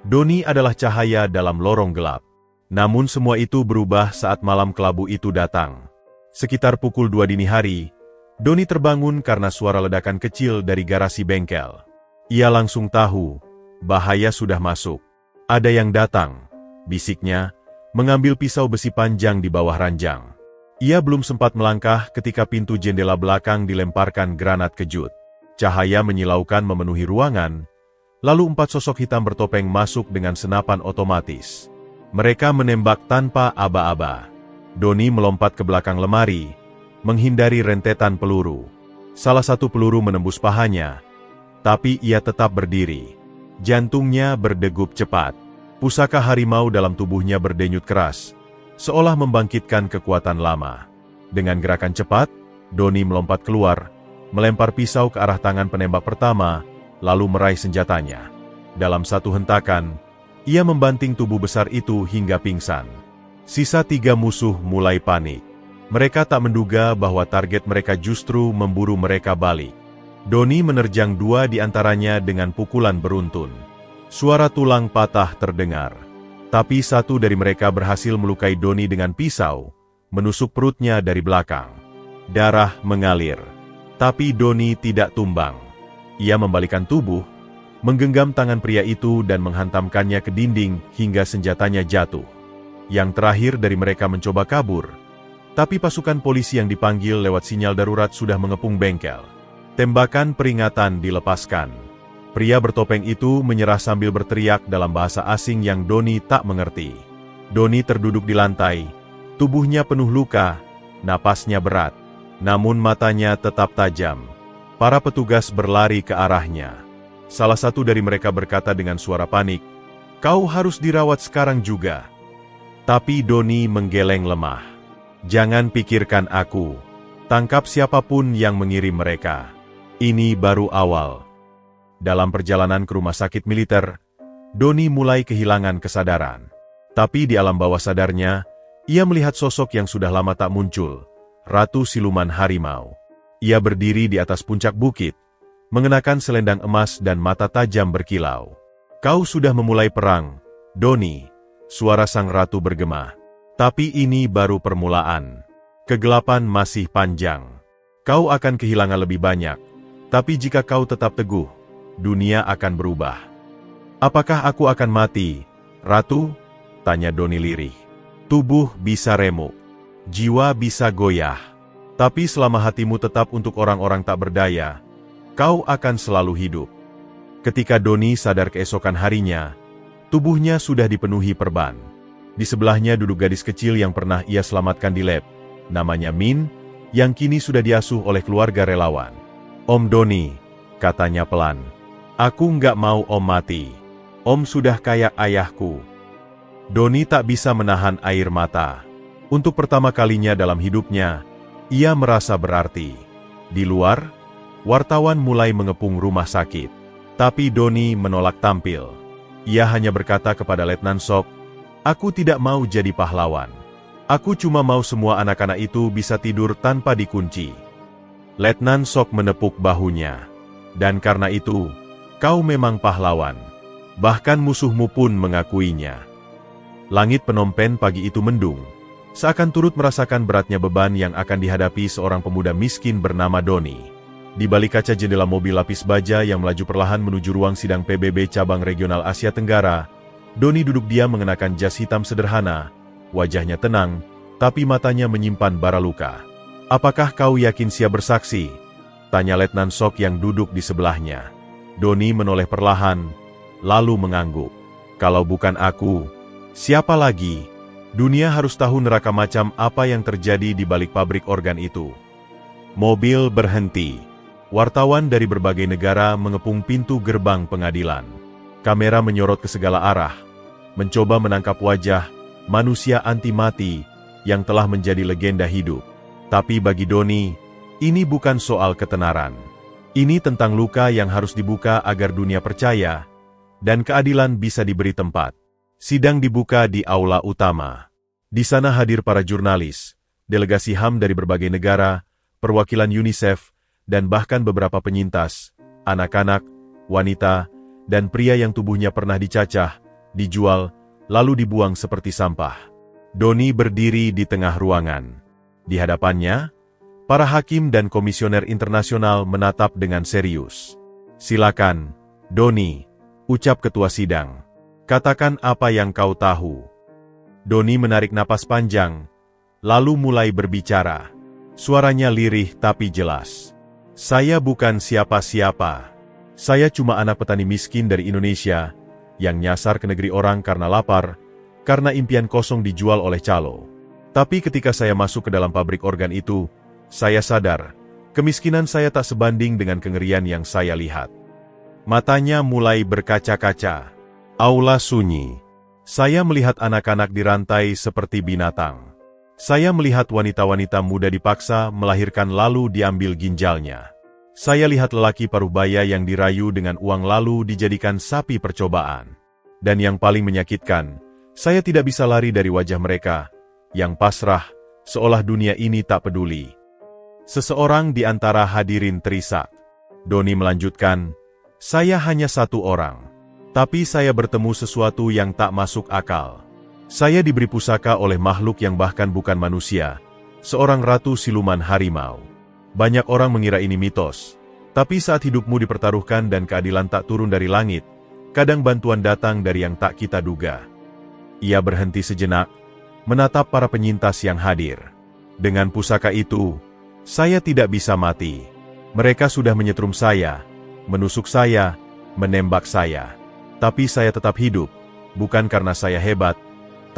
Doni adalah cahaya dalam lorong gelap. Namun semua itu berubah saat malam kelabu itu datang. Sekitar pukul 2 dini hari, Doni terbangun karena suara ledakan kecil dari garasi bengkel. Ia langsung tahu, bahaya sudah masuk. Ada yang datang, bisiknya, mengambil pisau besi panjang di bawah ranjang. Ia belum sempat melangkah ketika pintu jendela belakang dilemparkan granat kejut. Cahaya menyilaukan memenuhi ruangan, lalu 4 sosok hitam bertopeng masuk dengan senapan otomatis. Mereka menembak tanpa aba-aba. Doni melompat ke belakang lemari, menghindari rentetan peluru. Salah satu peluru menembus pahanya, tapi ia tetap berdiri. Jantungnya berdegup cepat. Pusaka harimau dalam tubuhnya berdenyut keras, seolah membangkitkan kekuatan lama. Dengan gerakan cepat, Doni melompat keluar, melempar pisau ke arah tangan penembak pertama, lalu meraih senjatanya. Dalam satu hentakan, ia membanting tubuh besar itu hingga pingsan. Sisa 3 musuh mulai panik. Mereka tak menduga bahwa target mereka justru memburu mereka balik. Doni menerjang 2 di antaranya dengan pukulan beruntun. Suara tulang patah terdengar. Tapi satu dari mereka berhasil melukai Doni dengan pisau, menusuk perutnya dari belakang. Darah mengalir. Tapi Doni tidak tumbang. Ia membalikan tubuh, menggenggam tangan pria itu dan menghantamkannya ke dinding hingga senjatanya jatuh. Yang terakhir dari mereka mencoba kabur, tapi pasukan polisi yang dipanggil lewat sinyal darurat sudah mengepung bengkel. Tembakan peringatan dilepaskan. Pria bertopeng itu menyerah sambil berteriak dalam bahasa asing yang Doni tak mengerti. Doni terduduk di lantai, tubuhnya penuh luka, napasnya berat, namun matanya tetap tajam. Para petugas berlari ke arahnya. Salah satu dari mereka berkata dengan suara panik, "Kau harus dirawat sekarang juga." Tapi Doni menggeleng lemah. "Jangan pikirkan aku. Tangkap siapapun yang mengirim mereka. Ini baru awal." Dalam perjalanan ke rumah sakit militer, Doni mulai kehilangan kesadaran. Tapi di alam bawah sadarnya, ia melihat sosok yang sudah lama tak muncul, Ratu Siluman Harimau. Ia berdiri di atas puncak bukit, mengenakan selendang emas dan mata tajam berkilau. "Kau sudah memulai perang, Doni," suara sang ratu bergema. "Tapi ini baru permulaan. Kegelapan masih panjang. Kau akan kehilangan lebih banyak, tapi jika kau tetap teguh, dunia akan berubah." "Apakah aku akan mati, Ratu?" tanya Doni lirih. "Tubuh bisa remuk, jiwa bisa goyah. Tapi selama hatimu tetap untuk orang-orang tak berdaya, kau akan selalu hidup." Ketika Doni sadar keesokan harinya, tubuhnya sudah dipenuhi perban. Di sebelahnya duduk gadis kecil yang pernah ia selamatkan di lab, namanya Min, yang kini sudah diasuh oleh keluarga relawan. "Om Doni," katanya pelan, "aku nggak mau Om mati. Om sudah kayak ayahku." Doni tak bisa menahan air mata. Untuk pertama kalinya dalam hidupnya, ia merasa berarti. Di luar, wartawan mulai mengepung rumah sakit. Tapi Doni menolak tampil. Ia hanya berkata kepada Letnan Sok, "Aku tidak mau jadi pahlawan. Aku cuma mau semua anak-anak itu bisa tidur tanpa dikunci." Letnan Sok menepuk bahunya. "Dan karena itu, kau memang pahlawan. Bahkan musuhmu pun mengakuinya." Langit Phnom Penh pagi itu mendung, Seakan turut merasakan beratnya beban yang akan dihadapi seorang pemuda miskin bernama Doni. Di balik kaca jendela mobil lapis baja yang melaju perlahan menuju ruang sidang PBB Cabang Regional Asia Tenggara, Doni duduk diam mengenakan jas hitam sederhana, wajahnya tenang, tapi matanya menyimpan bara luka. "Apakah kau yakin siap bersaksi?" tanya Letnan Sok yang duduk di sebelahnya. Doni menoleh perlahan, lalu mengangguk. "Kalau bukan aku, siapa lagi? Dunia harus tahu neraka macam apa yang terjadi di balik pabrik organ itu." Mobil berhenti. Wartawan dari berbagai negara mengepung pintu gerbang pengadilan. Kamera menyorot ke segala arah, mencoba menangkap wajah manusia anti-mati yang telah menjadi legenda hidup. Tapi bagi Doni, ini bukan soal ketenaran. Ini tentang luka yang harus dibuka agar dunia percaya, dan keadilan bisa diberi tempat. Sidang dibuka di aula utama. Di sana hadir para jurnalis, delegasi HAM dari berbagai negara, perwakilan UNICEF, dan bahkan beberapa penyintas, anak-anak, wanita, dan pria yang tubuhnya pernah dicacah, dijual, lalu dibuang seperti sampah. Doni berdiri di tengah ruangan. Di hadapannya, para hakim dan komisioner internasional menatap dengan serius. "Silakan, Doni," ucap ketua sidang. "Katakan apa yang kau tahu." Doni menarik napas panjang, lalu mulai berbicara. Suaranya lirih tapi jelas. "Saya bukan siapa-siapa. Saya cuma anak petani miskin dari Indonesia yang nyasar ke negeri orang karena lapar, karena impian kosong dijual oleh calo. Tapi ketika saya masuk ke dalam pabrik organ itu, saya sadar, kemiskinan saya tak sebanding dengan kengerian yang saya lihat." Matanya mulai berkaca-kaca. Aula sunyi. Saya melihat anak-anak dirantai seperti binatang. Saya melihat wanita-wanita muda dipaksa melahirkan lalu diambil ginjalnya. Saya lihat lelaki paruh baya yang dirayu dengan uang lalu dijadikan sapi percobaan. Dan yang paling menyakitkan, saya tidak bisa lari dari wajah mereka, yang pasrah, seolah dunia ini tak peduli. Seseorang di antara hadirin terisak. Doni melanjutkan, "Saya hanya satu orang. Tapi saya bertemu sesuatu yang tak masuk akal. Saya diberi pusaka oleh makhluk yang bahkan bukan manusia, seorang ratu siluman harimau. Banyak orang mengira ini mitos, tapi saat hidupmu dipertaruhkan dan keadilan tak turun dari langit, kadang bantuan datang dari yang tak kita duga." Ia berhenti sejenak, menatap para penyintas yang hadir. "Dengan pusaka itu, saya tidak bisa mati. Mereka sudah menyetrum saya, menusuk saya, menembak saya. Tapi saya tetap hidup, bukan karena saya hebat,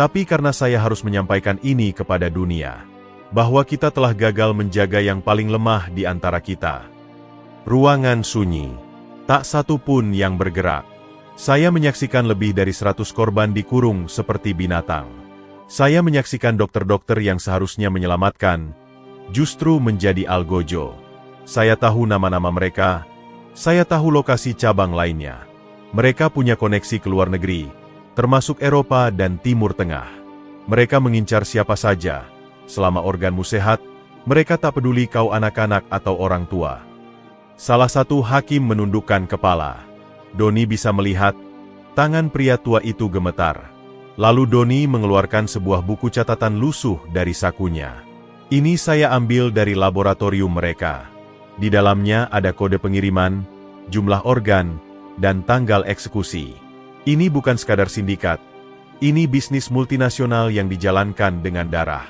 tapi karena saya harus menyampaikan ini kepada dunia, bahwa kita telah gagal menjaga yang paling lemah di antara kita." Ruangan sunyi. Tak satu pun yang bergerak. Saya menyaksikan lebih dari 100 korban dikurung seperti binatang. Saya menyaksikan dokter-dokter yang seharusnya menyelamatkan, justru menjadi algojo. Saya tahu nama-nama mereka. Saya tahu lokasi cabang lainnya. Mereka punya koneksi ke luar negeri, termasuk Eropa dan Timur Tengah. Mereka mengincar siapa saja. Selama organmu sehat, mereka tak peduli kau anak-anak atau orang tua. Salah satu hakim menundukkan kepala. Doni bisa melihat, tangan pria tua itu gemetar. Lalu Doni mengeluarkan sebuah buku catatan lusuh dari sakunya. "Ini saya ambil dari laboratorium mereka. Di dalamnya ada kode pengiriman, jumlah organ, dan tanggal eksekusi. Ini bukan sekadar sindikat. Ini bisnis multinasional yang dijalankan dengan darah."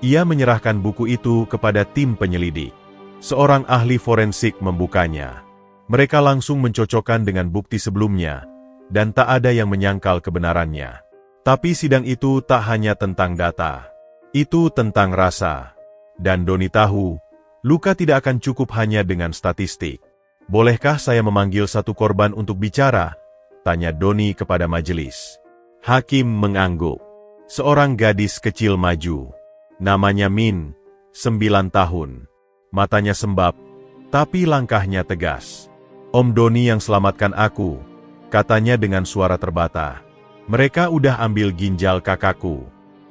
Ia menyerahkan buku itu kepada tim penyelidik. Seorang ahli forensik membukanya. Mereka langsung mencocokkan dengan bukti sebelumnya, dan tak ada yang menyangkal kebenarannya. Tapi sidang itu tak hanya tentang data. Itu tentang rasa. Dan Doni tahu, luka tidak akan cukup hanya dengan statistik. "Bolehkah saya memanggil satu korban untuk bicara?" tanya Doni kepada majelis. Hakim mengangguk. Seorang gadis kecil maju. Namanya Min, 9 tahun. Matanya sembab, tapi langkahnya tegas. "Om Doni yang selamatkan aku," katanya dengan suara terbata. "Mereka udah ambil ginjal kakakku.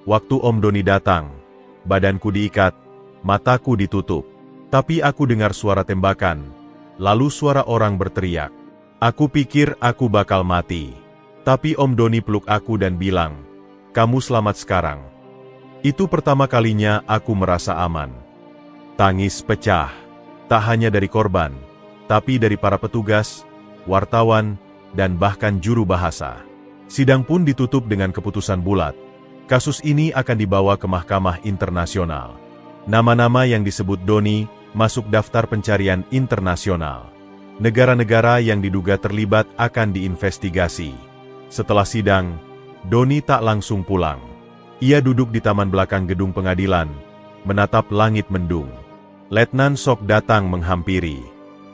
Waktu Om Doni datang, badanku diikat, mataku ditutup. Tapi aku dengar suara tembakan. Lalu suara orang berteriak. Aku pikir aku bakal mati. Tapi Om Doni peluk aku dan bilang, 'Kamu selamat sekarang.' Itu pertama kalinya aku merasa aman. Tangis pecah, tak hanya dari korban, tapi dari para petugas, wartawan, dan bahkan juru bahasa. Sidang pun ditutup dengan keputusan bulat. Kasus ini akan dibawa ke Mahkamah Internasional. Nama-nama yang disebut Doni masuk daftar pencarian internasional. Negara-negara yang diduga terlibat akan diinvestigasi. Setelah sidang, Doni tak langsung pulang. Ia duduk di taman belakang gedung pengadilan, menatap langit mendung. Letnan Sok datang menghampiri.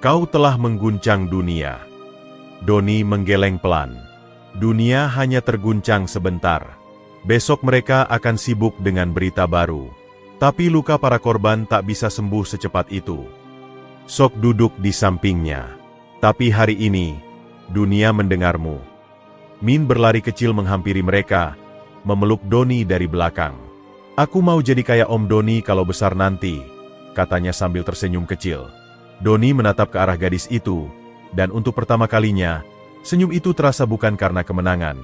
Kau telah mengguncang dunia. Doni menggeleng pelan. Dunia hanya terguncang sebentar. Besok mereka akan sibuk dengan berita baru. Tapi luka para korban tak bisa sembuh secepat itu. Sok duduk di sampingnya. Tapi hari ini, dunia mendengarmu. Min berlari kecil menghampiri mereka, memeluk Doni dari belakang. Aku mau jadi kayak Om Doni kalau besar nanti, katanya sambil tersenyum kecil. Doni menatap ke arah gadis itu, dan untuk pertama kalinya, senyum itu terasa bukan karena kemenangan,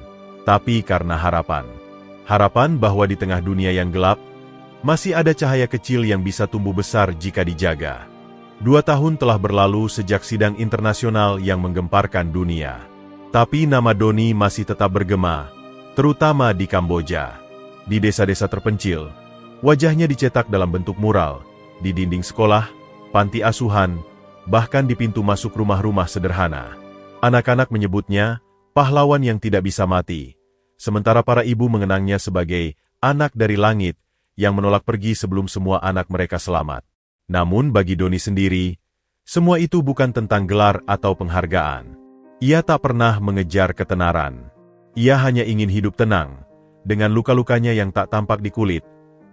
tapi karena harapan. Harapan bahwa di tengah dunia yang gelap, masih ada cahaya kecil yang bisa tumbuh besar jika dijaga. 2 tahun telah berlalu sejak sidang internasional yang menggemparkan dunia. Tapi nama Doni masih tetap bergema, terutama di Kamboja. Di desa-desa terpencil, wajahnya dicetak dalam bentuk mural, di dinding sekolah, panti asuhan, bahkan di pintu masuk rumah-rumah sederhana. Anak-anak menyebutnya pahlawan yang tidak bisa mati, sementara para ibu mengenangnya sebagai anak dari langit yang menolak pergi sebelum semua anak mereka selamat. Namun bagi Doni sendiri, semua itu bukan tentang gelar atau penghargaan. Ia tak pernah mengejar ketenaran. Ia hanya ingin hidup tenang, dengan luka-lukanya yang tak tampak di kulit,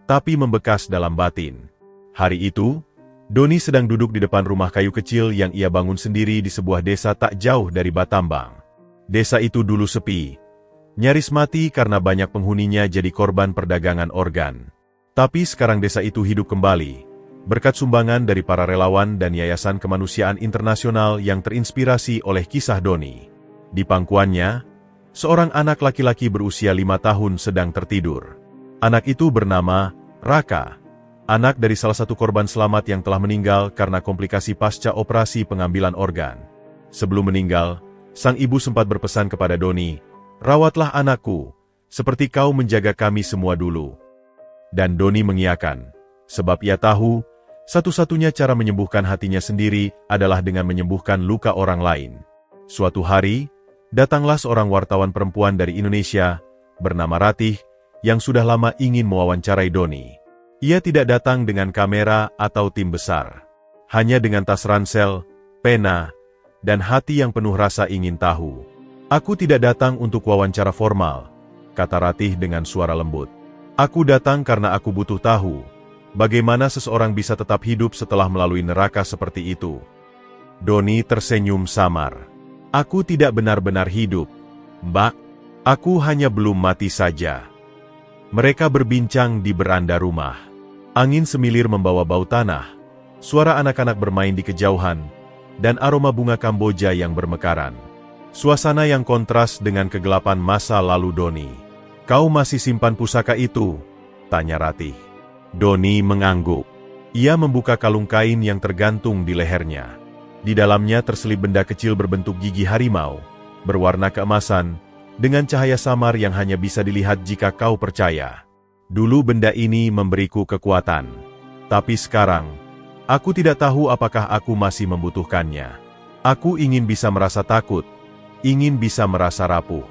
tapi membekas dalam batin. Hari itu, Doni sedang duduk di depan rumah kayu kecil yang ia bangun sendiri di sebuah desa tak jauh dari Batambang. Desa itu dulu sepi, nyaris mati karena banyak penghuninya jadi korban perdagangan organ. Tapi sekarang desa itu hidup kembali, berkat sumbangan dari para relawan dan yayasan kemanusiaan internasional yang terinspirasi oleh kisah Doni. Di pangkuannya, seorang anak laki-laki berusia 5 tahun sedang tertidur. Anak itu bernama Raka, anak dari salah satu korban selamat yang telah meninggal karena komplikasi pasca operasi pengambilan organ. Sebelum meninggal, sang ibu sempat berpesan kepada Doni, "Rawatlah anakku, seperti kau menjaga kami semua dulu." Dan Doni mengiyakan, sebab ia tahu, satu-satunya cara menyembuhkan hatinya sendiri adalah dengan menyembuhkan luka orang lain. Suatu hari, datanglah seorang wartawan perempuan dari Indonesia, bernama Ratih, yang sudah lama ingin mewawancarai Doni. Ia tidak datang dengan kamera atau tim besar. Hanya dengan tas ransel, pena, dan hati yang penuh rasa ingin tahu. "Aku tidak datang untuk wawancara formal," kata Ratih dengan suara lembut. "Aku datang karena aku butuh tahu, bagaimana seseorang bisa tetap hidup setelah melalui neraka seperti itu." Doni tersenyum samar. "Aku tidak benar-benar hidup, Mbak. Aku hanya belum mati saja." Mereka berbincang di beranda rumah. Angin semilir membawa bau tanah, suara anak-anak bermain di kejauhan, dan aroma bunga Kamboja yang bermekaran. Suasana yang kontras dengan kegelapan masa lalu Doni. "Kau masih simpan pusaka itu?" tanya Ratih. Doni mengangguk. Ia membuka kalung kain yang tergantung di lehernya. Di dalamnya terselip benda kecil berbentuk gigi harimau, berwarna keemasan, dengan cahaya samar yang hanya bisa dilihat jika kau percaya. "Dulu benda ini memberiku kekuatan. Tapi sekarang, aku tidak tahu apakah aku masih membutuhkannya. Aku ingin bisa merasa takut, ingin bisa merasa rapuh.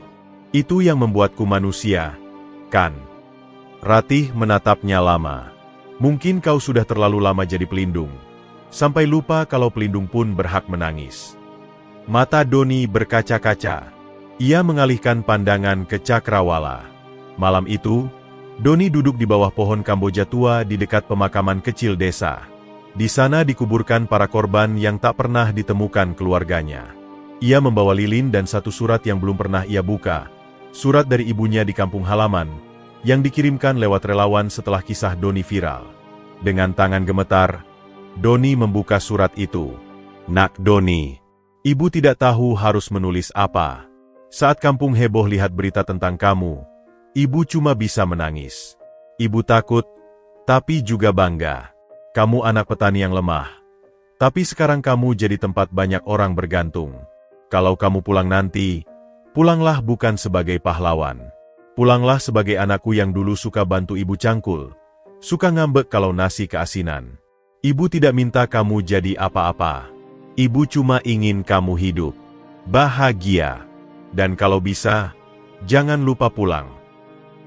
Itu yang membuatku manusia, kan?" Ratih menatapnya lama. "Mungkin kau sudah terlalu lama jadi pelindung, sampai lupa kalau pelindung pun berhak menangis." Mata Doni berkaca-kaca. Ia mengalihkan pandangan ke cakrawala. Malam itu, Doni duduk di bawah pohon Kamboja tua di dekat pemakaman kecil desa. Di sana dikuburkan para korban yang tak pernah ditemukan keluarganya. Ia membawa lilin dan satu surat yang belum pernah ia buka. Surat dari ibunya di kampung halaman, yang dikirimkan lewat relawan setelah kisah Doni viral. Dengan tangan gemetar, Doni membuka surat itu. "Nak Doni, ibu tidak tahu harus menulis apa. Saat kampung heboh lihat berita tentang kamu, ibu cuma bisa menangis. Ibu takut, tapi juga bangga. Kamu anak petani yang lemah. Tapi sekarang kamu jadi tempat banyak orang bergantung. Kalau kamu pulang nanti, pulanglah bukan sebagai pahlawan. Pulanglah sebagai anakku yang dulu suka bantu ibu cangkul, suka ngambek kalau nasi keasinan. Ibu tidak minta kamu jadi apa-apa. Ibu cuma ingin kamu hidup, bahagia. Dan kalau bisa, jangan lupa pulang.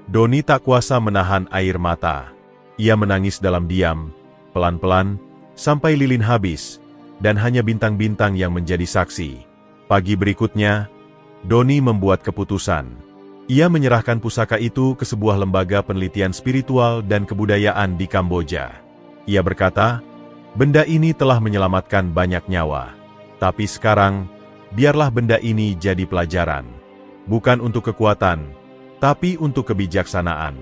Doni tak kuasa menahan air mata. Ia menangis dalam diam, pelan-pelan, sampai lilin habis, dan hanya bintang-bintang yang menjadi saksi. Pagi berikutnya, Doni membuat keputusan. Ia menyerahkan pusaka itu ke sebuah lembaga penelitian spiritual dan kebudayaan di Kamboja. Ia berkata, benda ini telah menyelamatkan banyak nyawa. Tapi sekarang, biarlah benda ini jadi pelajaran. Bukan untuk kekuatan, tapi untuk kebijaksanaan.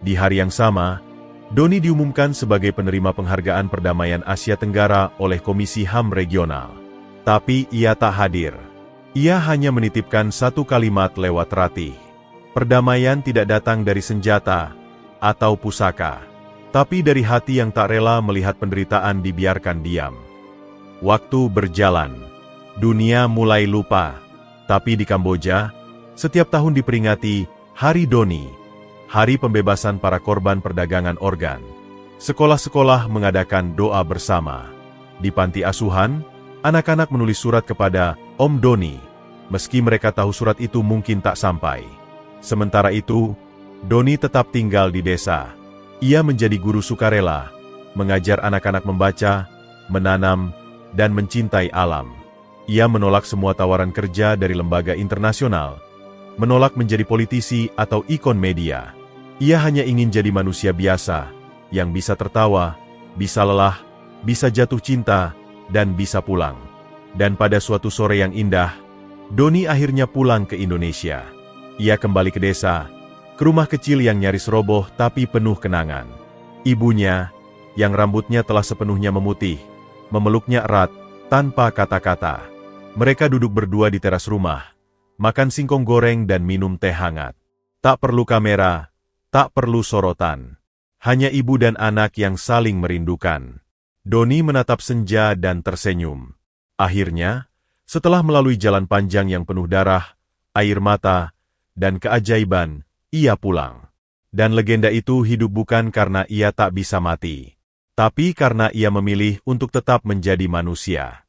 Di hari yang sama, Doni diumumkan sebagai penerima penghargaan perdamaian Asia Tenggara oleh Komisi HAM Regional. Tapi ia tak hadir. Ia hanya menitipkan satu kalimat lewat ratih. Perdamaian tidak datang dari senjata atau pusaka, tapi dari hati yang tak rela melihat penderitaan dibiarkan diam. Waktu berjalan, dunia mulai lupa, tapi di Kamboja, setiap tahun diperingati Hari Doni, hari pembebasan para korban perdagangan organ. Sekolah-sekolah mengadakan doa bersama. Di panti asuhan, anak-anak menulis surat kepada Om Doni, meski mereka tahu surat itu mungkin tak sampai. Sementara itu, Doni tetap tinggal di desa. Ia menjadi guru sukarela, mengajar anak-anak membaca, menanam, dan mencintai alam. Ia menolak semua tawaran kerja dari lembaga internasional, menolak menjadi politisi atau ikon media. Ia hanya ingin jadi manusia biasa, yang bisa tertawa, bisa lelah, bisa jatuh cinta, dan bisa pulang. Dan pada suatu sore yang indah, Doni akhirnya pulang ke Indonesia. Ia kembali ke desa, ke rumah kecil yang nyaris roboh tapi penuh kenangan. Ibunya, yang rambutnya telah sepenuhnya memutih, memeluknya erat, tanpa kata-kata. Mereka duduk berdua di teras rumah, makan singkong goreng dan minum teh hangat. Tak perlu kamera, tak perlu sorotan. Hanya ibu dan anak yang saling merindukan. Doni menatap senja dan tersenyum. Akhirnya, setelah melalui jalan panjang yang penuh darah, air mata, dan keajaiban, ia pulang. Dan legenda itu hidup bukan karena ia tak bisa mati, tapi karena ia memilih untuk tetap menjadi manusia.